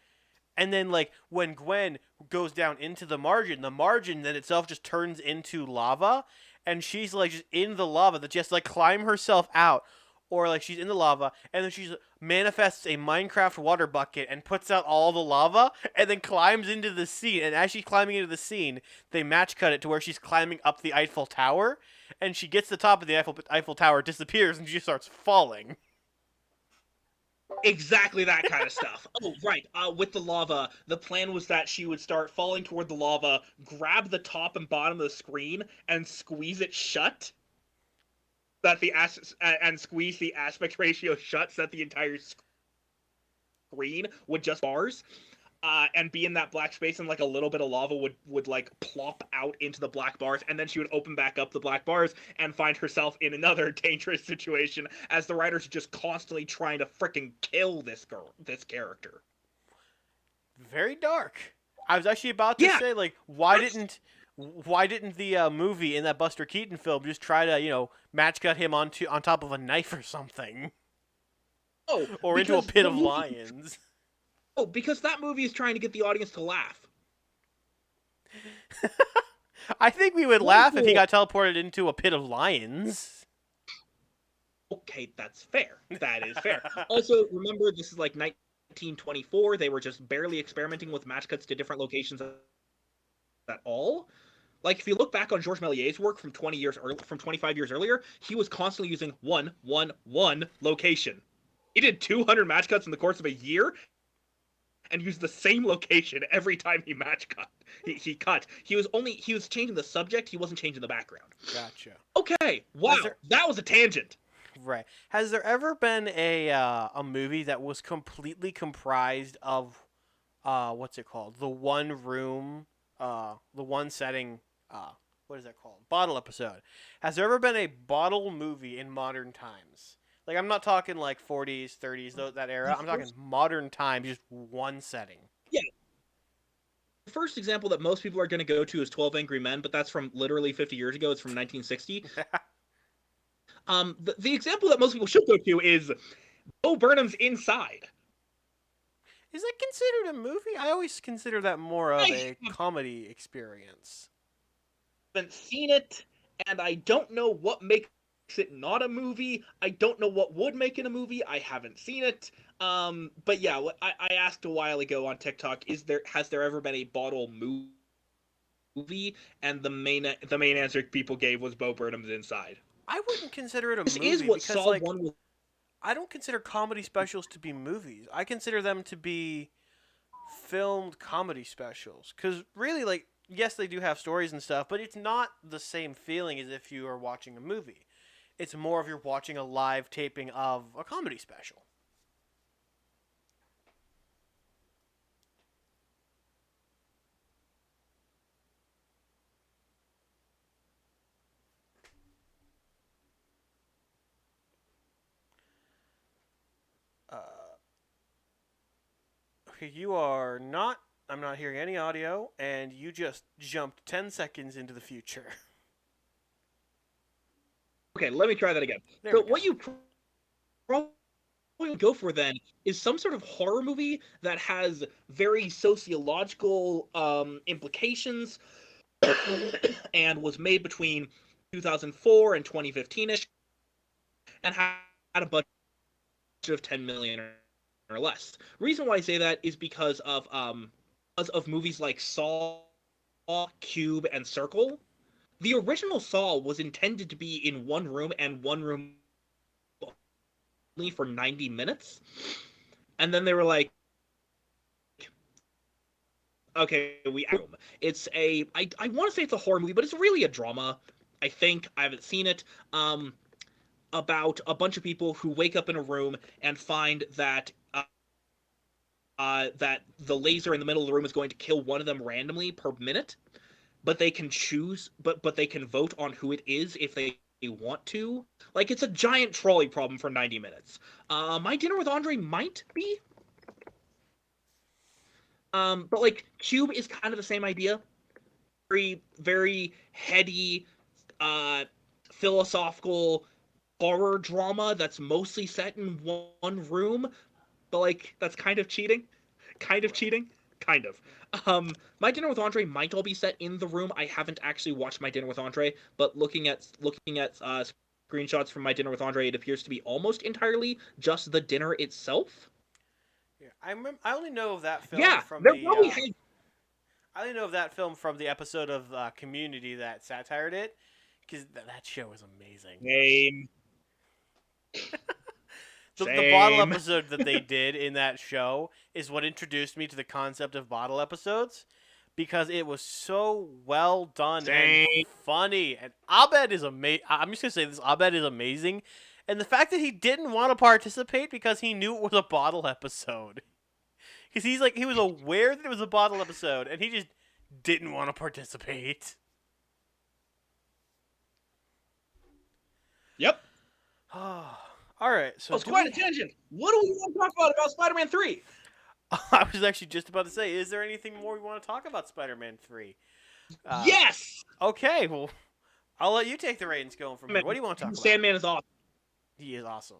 And then like when Gwen goes down into the margin then itself just turns into lava, and she's like just in the lava that just like climb herself out, or like she's in the lava and then she manifests a Minecraft water bucket and puts out all the lava and then climbs into the scene. And as she's climbing into the scene, they match cut it to where she's climbing up the Eiffel Tower, and she gets to the top of the Eiffel Tower, disappears, and she starts falling. Exactly that kind of stuff. Oh, right. With the lava, the plan was that she would start falling toward the lava, grab the top and bottom of the screen, and squeeze it shut. And squeeze the aspect ratio shut so that the entire screen would just bars. And be in that black space, and like a little bit of lava would like plop out into the black bars, and then she would open back up the black bars and find herself in another dangerous situation as the writers are just constantly trying to freaking kill this character. Very dark. I was actually about to Yeah, say, like, why didn't the movie in that Buster Keaton film just try to match cut him on top of a knife or something, oh, or into a because pit the of movie, lions? because that movie is trying to get the audience to laugh. I think we would laugh if he Gwenpool, got teleported into a pit of lions. okay, that's fair. That is fair. Also, remember this is like 1924. They were just barely experimenting with match cuts to different locations at all. Like if you look back on Georges Méliès's work from 25 years earlier, he was constantly using one location. He did 200 match cuts in the course of a year and used the same location every time he match cut. He cut. He was changing the subject. He wasn't changing the background. Gotcha. Okay. Wow. That was a tangent. Right. Has there ever been a movie that was completely comprised of what's it called? The one room, the one setting, what is that called? Bottle episode. Has there ever been a bottle movie in modern times? Like, I'm not talking like 40s, 30s, that era. The I'm talking first, modern times, just one setting. yeah, the first example that most people are going to go to is 12 Angry Men, but that's from literally 50 years ago. It's from 1960. The example that most people should go to is Bo Burnham's Inside. Is that considered a movie? I always consider that more of I a comedy experience. haven't seen it, and I don't know what makes it not a movie. I don't know what would make it a movie. I haven't seen it. But yeah, I asked a while ago on TikTok, has there ever been a bottle movie? And the main answer people gave was Bo Burnham's Inside. I wouldn't consider it a This is movie what because, Saw like, One was. I don't consider comedy specials to be movies. I consider them to be filmed comedy specials. Because really, like, yes, they do have stories and stuff, but it's not the same feeling as if you are watching a movie. It's more of you're watching a live taping of a comedy special. Uh, okay, you are not. I'm not hearing any audio, and you just jumped 10 seconds into the future. Okay, let me try that again. There So we go. what you probably go for then is some sort of horror movie that has very sociological implications and was made between 2004 and 2015ish and had a budget of 10 million or less. Reason why I say that is because of movies like Saw, Cube, and Circle. The original Saw was intended to be in one room and one room only for 90 minutes. And then they were like, okay, I want to say it's a horror movie, but it's really a drama. I think I haven't seen it. About a bunch of people who wake up in a room and find that the laser in the middle of the room is going to kill one of them randomly per minute, but they can choose, but they can vote on who it is if they want to. Like, it's a giant trolley problem for 90 minutes. My Dinner with Andre might be. But like Cube is kind of the same idea. Very, very heady, uh, philosophical horror drama that's mostly set in one room, but like that's kind of cheating. Kind of cheating. Kind of. My Dinner with Andre might all be set in the room. I haven't actually watched My Dinner with Andre, but looking at screenshots from My Dinner with Andre, it appears to be almost entirely just the dinner itself. Yeah, I remember. I only know of that film Yeah, from there the. probably has. I only know of that film from the episode of Community that satired it, because that show is amazing. Same. The bottle Same. episode that they did in that show is what introduced me to the concept of bottle episodes, because it was so well done and Same. funny. And Abed is amazing. I'm just gonna say this: Abed is amazing, and the fact that he didn't want to participate because he knew it was a bottle episode, because he was aware that it was a bottle episode, and he just didn't want to participate. Yep. All right, so Oh, it's quite a tangent. What do we want to talk about Spider-Man 3? I was actually just about to say, is there anything more we want to talk about Spider-Man 3? Yes! Okay, well, I'll let you take the reins going from here. What do you want to talk about? Sandman is awesome. He is awesome.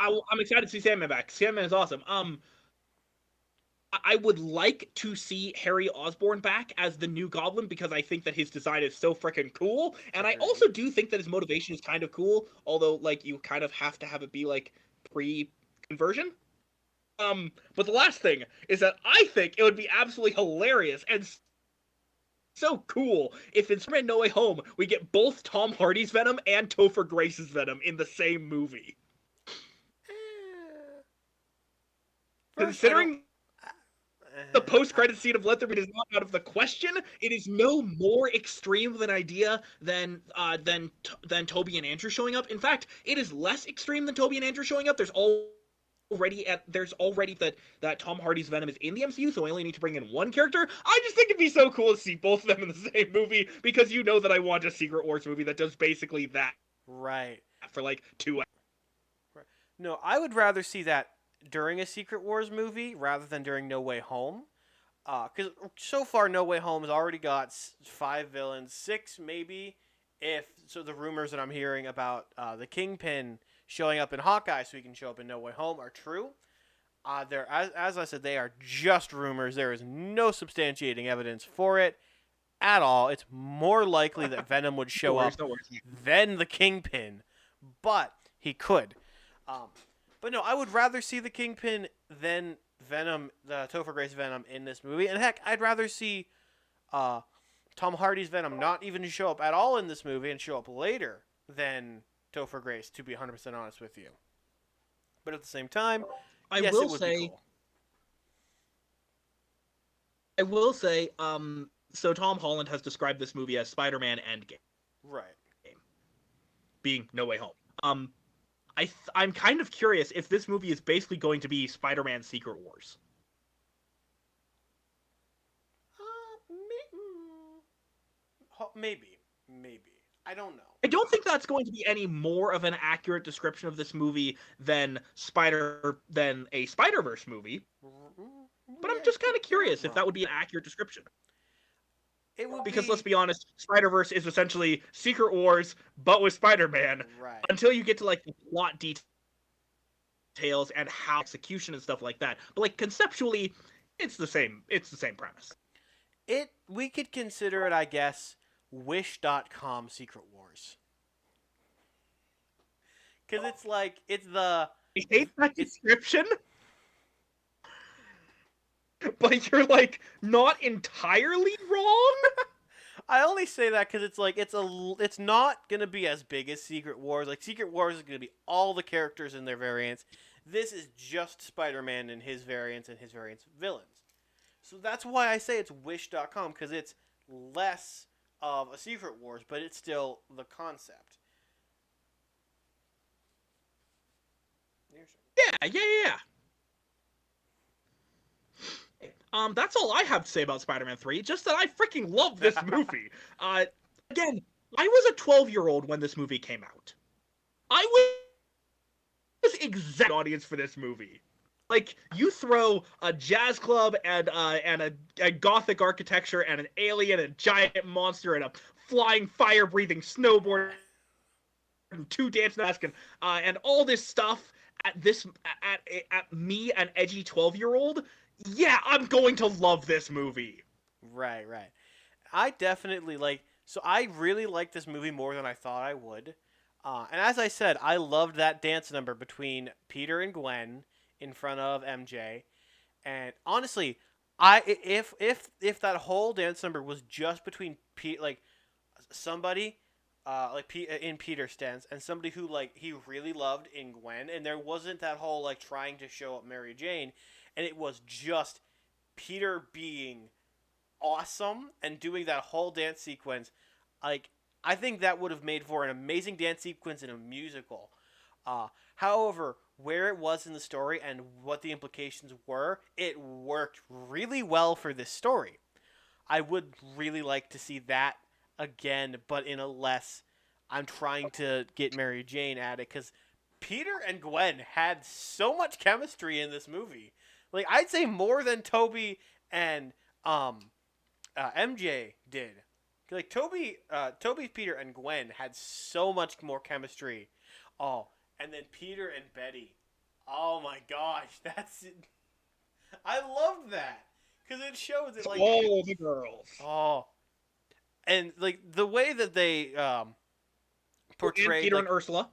I'm excited to see Sandman back. Sandman is awesome. I would like to see Harry Osborn back as the new Goblin because I think that his design is so freaking cool, and I also do think that his motivation is kind of cool. Although, like, you kind of have to have it be like pre-conversion. But the last thing is that I think it would be absolutely hilarious and so cool if in Spider-Man No Way Home we get both Tom Hardy's Venom and Topher Grace's Venom in the same movie. Considering the post-credit scene of Let There Be is not out of the question, it is no more extreme of an idea than Toby and Andrew showing up. In fact, it is less extreme than Toby and Andrew showing up. There's always there's already that Tom Hardy's Venom is in the MCU, so I only need to bring in one character. I just think it'd be so cool to see both of them in the same movie, because you know that I want a Secret Wars movie that does basically that Right. for like 2 hours. Right. No, I would rather see that during a Secret Wars movie rather than during No Way Home. Because so far, No Way Home has already got 5 villains, 6 maybe, if so. The rumors that I'm hearing about the Kingpin showing up in Hawkeye, so he can show up in No Way Home, are true. They're as I said, they are just rumors. There is no substantiating evidence for it at all. It's more likely that Venom would show up No worries. than the Kingpin, but he could. Um, but no, I would rather see the Kingpin than Venom, the Topher Grace Venom in this movie. And heck, I'd rather see Tom Hardy's Venom not even show up at all in this movie and show up later than Topher Grace, to be 100% honest with you. But at the same time, yes, it would be cool. I will say, so Tom Holland has described this movie as Spider-Man Endgame. Right. Being No Way Home. I'm kind of curious if this movie is basically going to be Spider-Man Secret Wars. Maybe. I don't know. I don't think that's going to be any more of an accurate description of this movie than a Spider-Verse movie. But I'm just kind of curious if that would be an accurate description. It would because let's be honest, Spider-Verse is essentially Secret Wars, but with Spider-Man. Right. Until you get to like the plot details and how execution and stuff like that. But like conceptually, it's the same. It's the same premise. We could consider it, I guess, Wish.com Secret Wars. Because it's the... I hate that description. But you're like not entirely wrong. I only say that because it's not gonna be as big as Secret Wars. Like Secret Wars is gonna be all the characters and their variants. This is just Spider-Man and his variants villains. So that's why I say it's Wish.com, because it's less of a Secret Wars, but it's still the concept. Yeah. That's all I have to say about Spider-Man 3, just that I freaking love this movie. Again, I was a 12-year-old when this movie came out. I was exact audience for this movie. Like, you throw a jazz club and a gothic architecture and an alien and a giant monster and a flying, fire-breathing snowboard and 2 dance masks and all this stuff at me, an edgy 12-year-old. Yeah, I'm going to love this movie. Right. I definitely so I really like this movie more than I thought I would. And as I said, I loved that dance number between Peter and Gwen in front of MJ. And honestly, if that whole dance number was just between somebody in Peter's stance and somebody who he really loved in Gwen, and there wasn't that whole trying to show up Mary Jane, and it was just Peter being awesome and doing that whole dance sequence, I think that would have made for an amazing dance sequence in a musical. However, where it was in the story and what the implications were, it worked really well for this story. I would really like to see that again, but in a less, I'm trying to get Mary Jane at it, because Peter and Gwen had so much chemistry in this movie. I'd say more than Toby and MJ did. Toby, Peter, and Gwen had so much more chemistry. Oh, and then Peter and Betty. Oh my gosh, that's it. I love that because it shows it all the girls. Oh, and the way that they portray Peter and Ursula.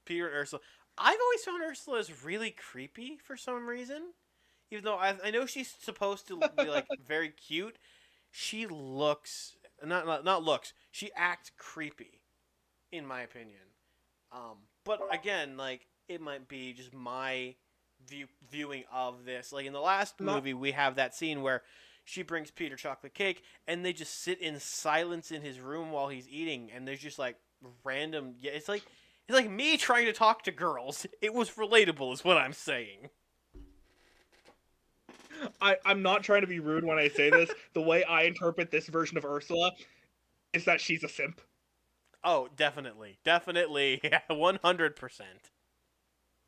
Peter and Ursula. I've always found Ursula as really creepy for some reason. Even though I know she's supposed to be very cute, she looks not looks. She acts creepy, in my opinion. But again, it might be just my viewing of this. In the last movie, we have that scene where she brings Peter chocolate cake, and they just sit in silence in his room while he's eating, and there's just random. Yeah, it's like me trying to talk to girls. It was relatable, is what I'm saying. I'm not trying to be rude when I say this. The way I interpret this version of Ursula is that she's a simp. Oh, definitely. Definitely. 100%.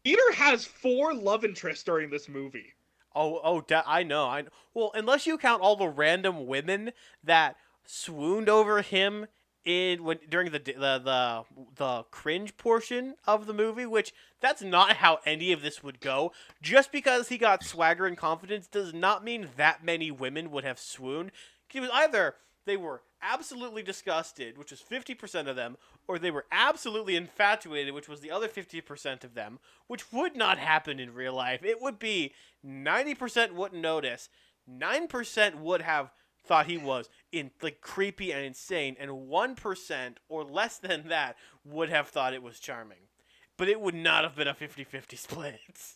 Peter has 4 love interests during this movie. I know. Well, unless you count all the random women that swooned over him during the cringe portion of the movie, which that's not how any of this would go. Just because he got swagger and confidence does not mean that many women would have swooned. It was either they were absolutely disgusted, which was 50% of them, or they were absolutely infatuated, which was the other 50% of them, which would not happen in real life. It would be 90% wouldn't notice, 9% would have thought he was creepy and insane, and 1% or less than that would have thought it was charming. But it would not have been a 50-50 split.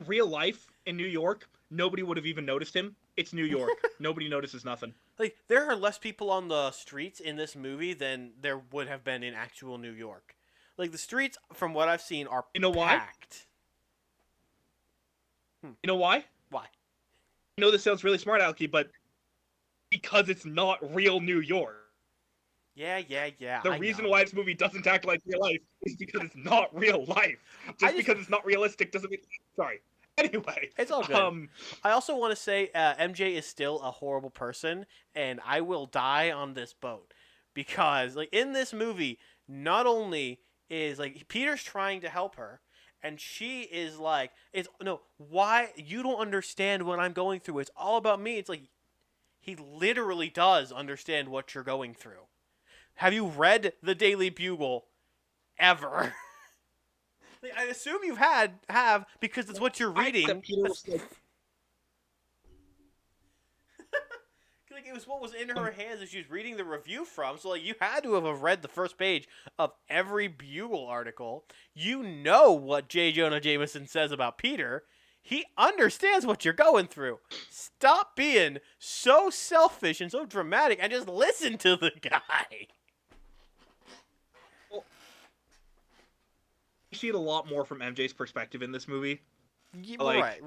Real life in New York, nobody would have even noticed him. It's New York. Nobody notices nothing. Like, there are less people on the streets in this movie than there would have been in actual New York. Like, the streets, from what I've seen, are You know why? packed. You know why? Why? I know this sounds really smart, Alki, but because it's not real New York. Yeah. The reason why this movie doesn't act like real life is because it's not real life. Because it's not realistic doesn't mean... Sorry. Anyway. It's all good. I also want to say MJ is still a horrible person, and I will die on this boat. Because, like, in this movie, not only is, like, Peter's trying to help her, and she is like, why? You don't understand what I'm going through. It's all about me. It's like, he literally does understand what you're going through. Have you read the Daily Bugle ever? Like, I assume you have because it's what you're reading. Like, it was what was in her hands as she was reading the review from. So, like, you had to have read the first page of every Bugle article. You know what J. Jonah Jameson says about Peter. He understands what you're going through. Stop being so selfish and so dramatic and just listen to the guy. You see it a lot more from MJ's perspective in this movie. Right.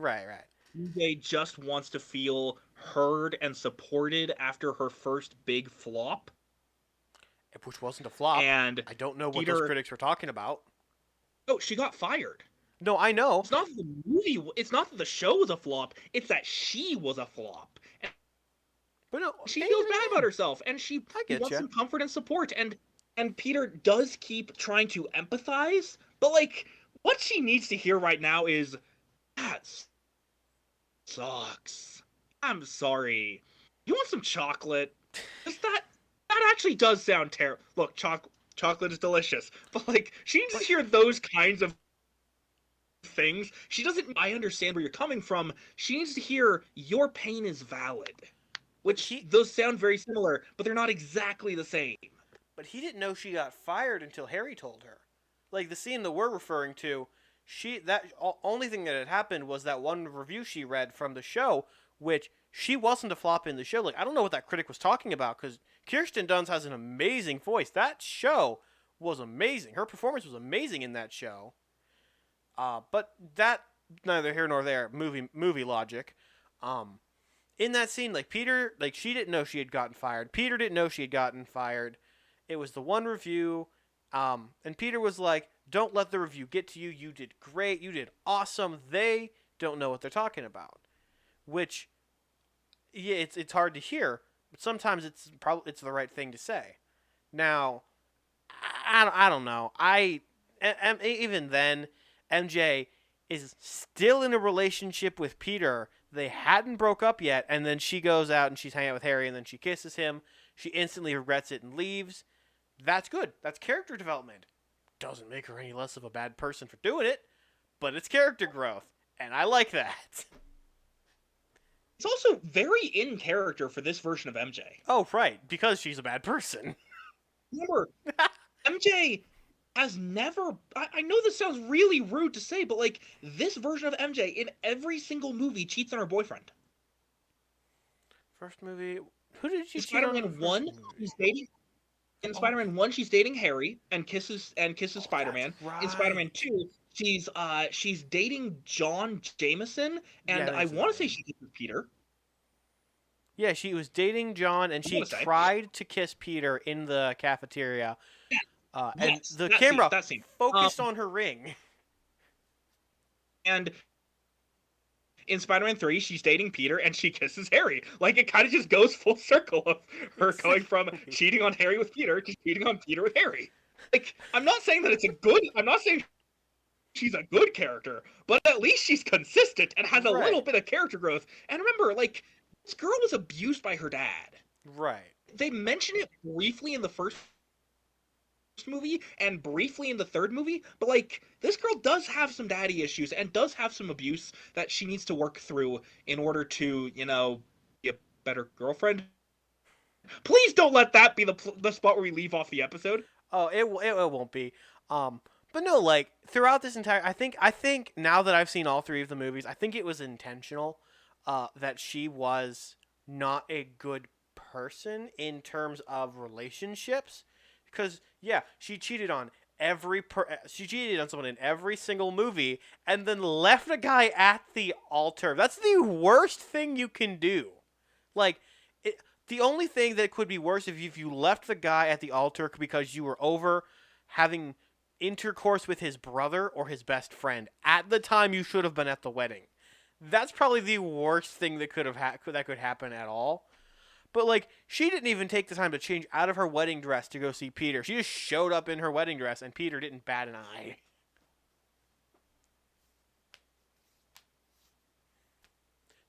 MJ just wants to feel heard and supported after her first big flop. Which wasn't a flop. And I don't know what those critics were talking about. Oh, she got fired. No, I know. It's not that the movie... It's not that the show was a flop. It's that she was a flop. But no, she feels bad about herself, and she wants some comfort and support. And Peter does keep trying to empathize, but, like, what she needs to hear right now is, that sucks. I'm sorry. You want some chocolate? That actually does sound terrible. Look, chocolate is delicious, but, like, she needs to hear those kinds of things. She doesn't... I understand where you're coming from. She needs to hear your pain is valid. Which, those sound very similar, but they're not exactly the same. But he didn't know she got fired until Harry told her. Like, the scene that we're referring to, only thing that had happened was that one review she read from the show, which she wasn't a flop in the show. Like, I don't know what that critic was talking about, because Kirsten Dunst has an amazing voice. That show was amazing. Her performance was amazing in that show. But that, neither here nor there, movie logic. In that scene, like, Peter, like, she didn't know she had gotten fired. Peter didn't know she had gotten fired. It was the one review, and Peter was like, don't let the review get to you. You did great. You did awesome. They don't know what they're talking about. Which, yeah, it's hard to hear, but sometimes it's the right thing to say. Now, I don't know. Even then, MJ is still in a relationship with Peter. They hadn't broke up yet, and then she goes out and she's hanging out with Harry, and then she kisses him. She instantly regrets it and leaves. That's good. That's character development. Doesn't make her any less of a bad person for doing it, but it's character growth, and I like that. It's also very in character for this version of MJ. Oh, right, because she's a bad person. Remember, MJ has never... I know this sounds really rude to say, but, like, this version of MJ in every single movie cheats on her boyfriend. First movie... Who did she cheat on? Spider-Man 1, she's dating... In Spider-Man 1, she's dating Harry and kisses Spider-Man. Right. In Spider-Man 2, she's dating John Jameson, Yeah, and I that's his want to say name. she kisses Peter. Yeah, she was dating John, and I she want to say tried to kiss Peter in the cafeteria, and yes, the that scene, camera that scene. focused on her ring. And in Spider-Man 3, she's dating Peter and she kisses Harry. Like, it kind of just goes full circle of her going from Exactly. cheating on Harry with Peter to cheating on Peter with Harry. Like, I'm not saying that I'm not saying she's a good character, but at least she's consistent and has a little Right. bit of character growth. And remember, like, this girl was abused by her dad. Right. They mention it briefly in the first movie and briefly in the third movie, but like this girl does have some daddy issues and does have some abuse that she needs to work through in order to, be a better girlfriend. Please don't let that be the spot where we leave off the episode. Oh, it won't be. But no, like throughout this entire, I think now that I've seen all three of the movies, I think it was intentional, that she was not a good person in terms of relationships, because yeah, she cheated on someone in every single movie, and then left a guy at the altar. That's the worst thing you can do. Like, it, the only thing that could be worse if you left the guy at the altar because you were over having intercourse with his brother or his best friend at the time you should have been at the wedding. That's probably the worst thing that that could happen at all. But like, she didn't even take the time to change out of her wedding dress to go see Peter. She just showed up in her wedding dress, and Peter didn't bat an eye.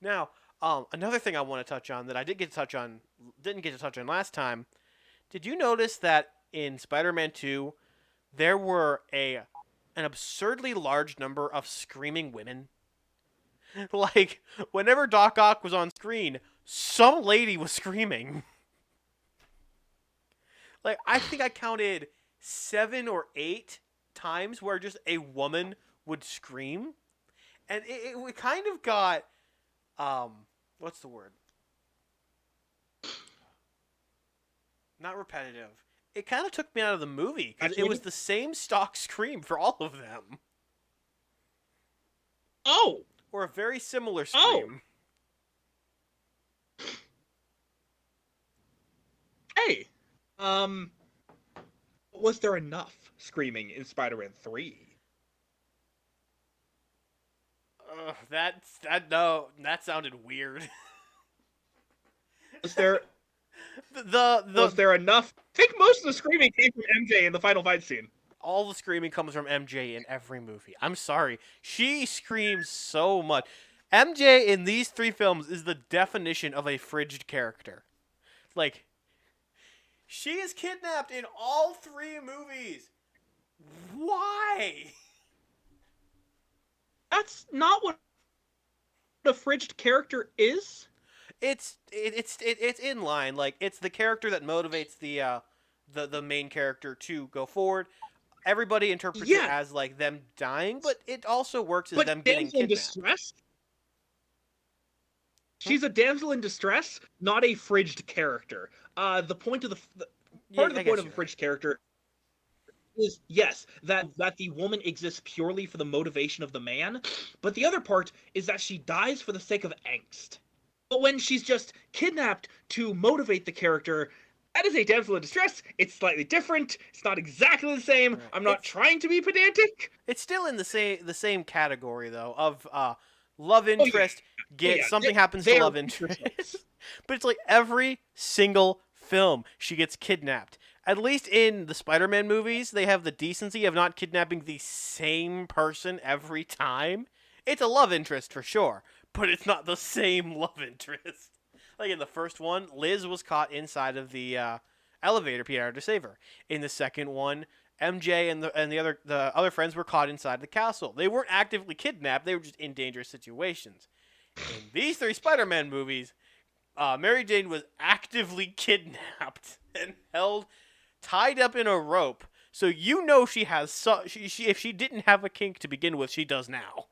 Now, another thing I want to touch on that I didn't get to touch on last time. Did you notice that in Spider-Man 2, there were an absurdly large number of screaming women? Like, whenever Doc Ock was on screen, some lady was screaming. Like, I think I counted 7 or 8 times where just a woman would scream, and it kind of got what's the word? Not repetitive. It kind of took me out of the movie because it was Saturated? the same stock scream for all of them, Oh, or a very similar oh, scream. hey. Um, was there enough screaming in Spider-Man 3? That sounded weird. Was there The was there enough? I think most of the screaming came from MJ in the final fight scene. all the screaming comes from MJ in every movie. I'm sorry, she screams so much. MJ in these 3 films is the definition of a frigid character. Like, she is kidnapped in all 3 movies. Why? That's not what a frigid character is. It's in line. Like, it's the character that motivates the main character to go forward. Everybody interprets it Yeah, as like them dying, but it also works as but them getting damsel in kidnapped. distress. Hmm? She's a damsel in distress, not a frigid character. The point of the Yeah, part of the I point guess of a you're right. frigid character is yes that the woman exists purely for the motivation of the man, but the other part is that she dies for the sake of angst. But when she's just kidnapped to motivate the character, that is a damsel in distress. It's slightly different. It's not exactly the same. Right. I'm not trying to be pedantic. It's still in the same category though of love Oh yeah, interest. oh Get yeah. something happens to They are love future interest, tropes. but it's like every single film she gets kidnapped. At least in the Spider-Man movies, they have the decency of not kidnapping the same person every time. It's a love interest for sure, but it's not the same love interest. Like in the first one, Liz was caught inside of the elevator Peter to save her. In the second one, MJ and the other friends were caught inside the castle. They weren't actively kidnapped; they were just in dangerous situations. In these 3 Spider-Man movies, Mary Jane was actively kidnapped and held tied up in a rope. So you know she has if she didn't have a kink to begin with, she does now.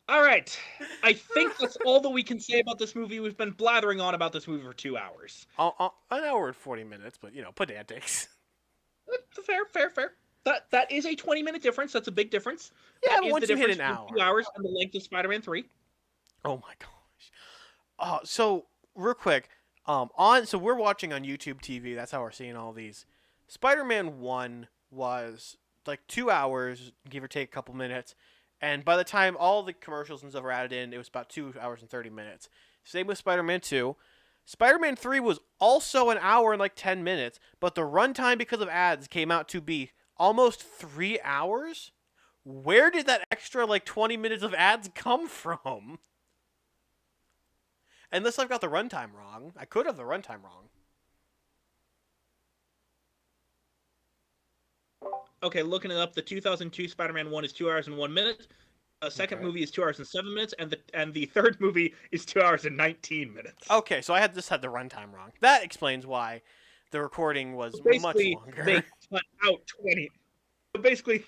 All right. I think that's all that we can say about this movie. We've been blathering on about this movie for 2 hours. An hour and 40 minutes, but pedantics. Fair, fair, fair. That is a 20-minute difference. That's a big difference. Yeah, That but is the once you hit difference an between hour. 2 hours and the length of Spider-Man 3. Oh my gosh. So real quick, so we're watching on YouTube TV. That's how we're seeing all these. Spider-Man 1 was like 2 hours, give or take a couple minutes, and by the time all the commercials and stuff were added in, it was about 2 hours and 30 minutes. Same with Spider-Man 2. Spider-Man 3 was also an hour and like 10 minutes, but the runtime because of ads came out to be almost 3 hours. Where did that extra like 20 minutes of ads come from? Unless I've got the runtime wrong. I could have the runtime wrong. Okay, looking it up, the 2002 Spider-Man 1 is 2 hours and 1 minute. The second Okay. movie is 2 hours and 7 minutes, and the third movie is 2 hours and 19 minutes. Okay, so I had the runtime wrong. That explains why the recording was So much basically, longer. they cut out 20. So basically,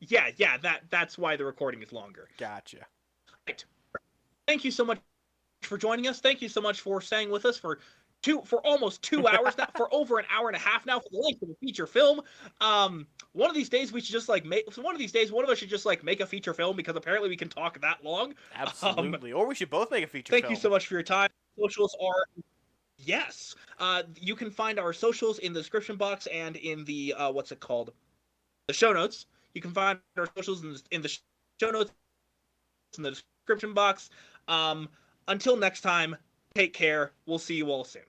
yeah, that's why the recording is longer. Gotcha. Right. Thank you so much for joining us. Thank you so much for staying with us for almost 2 hours now, for over an hour and a half now, for the length of a feature film. One of these days we should just like one of us should just like make a feature film, because apparently we can talk that long. Absolutely. Or we should both make a feature Thank film. you so much for your time. Socials are yes. You can find our socials in the description box and in the what's it called? The show notes. You can find our socials in the show notes, in the description box. Until next time, take care. We'll see you all soon.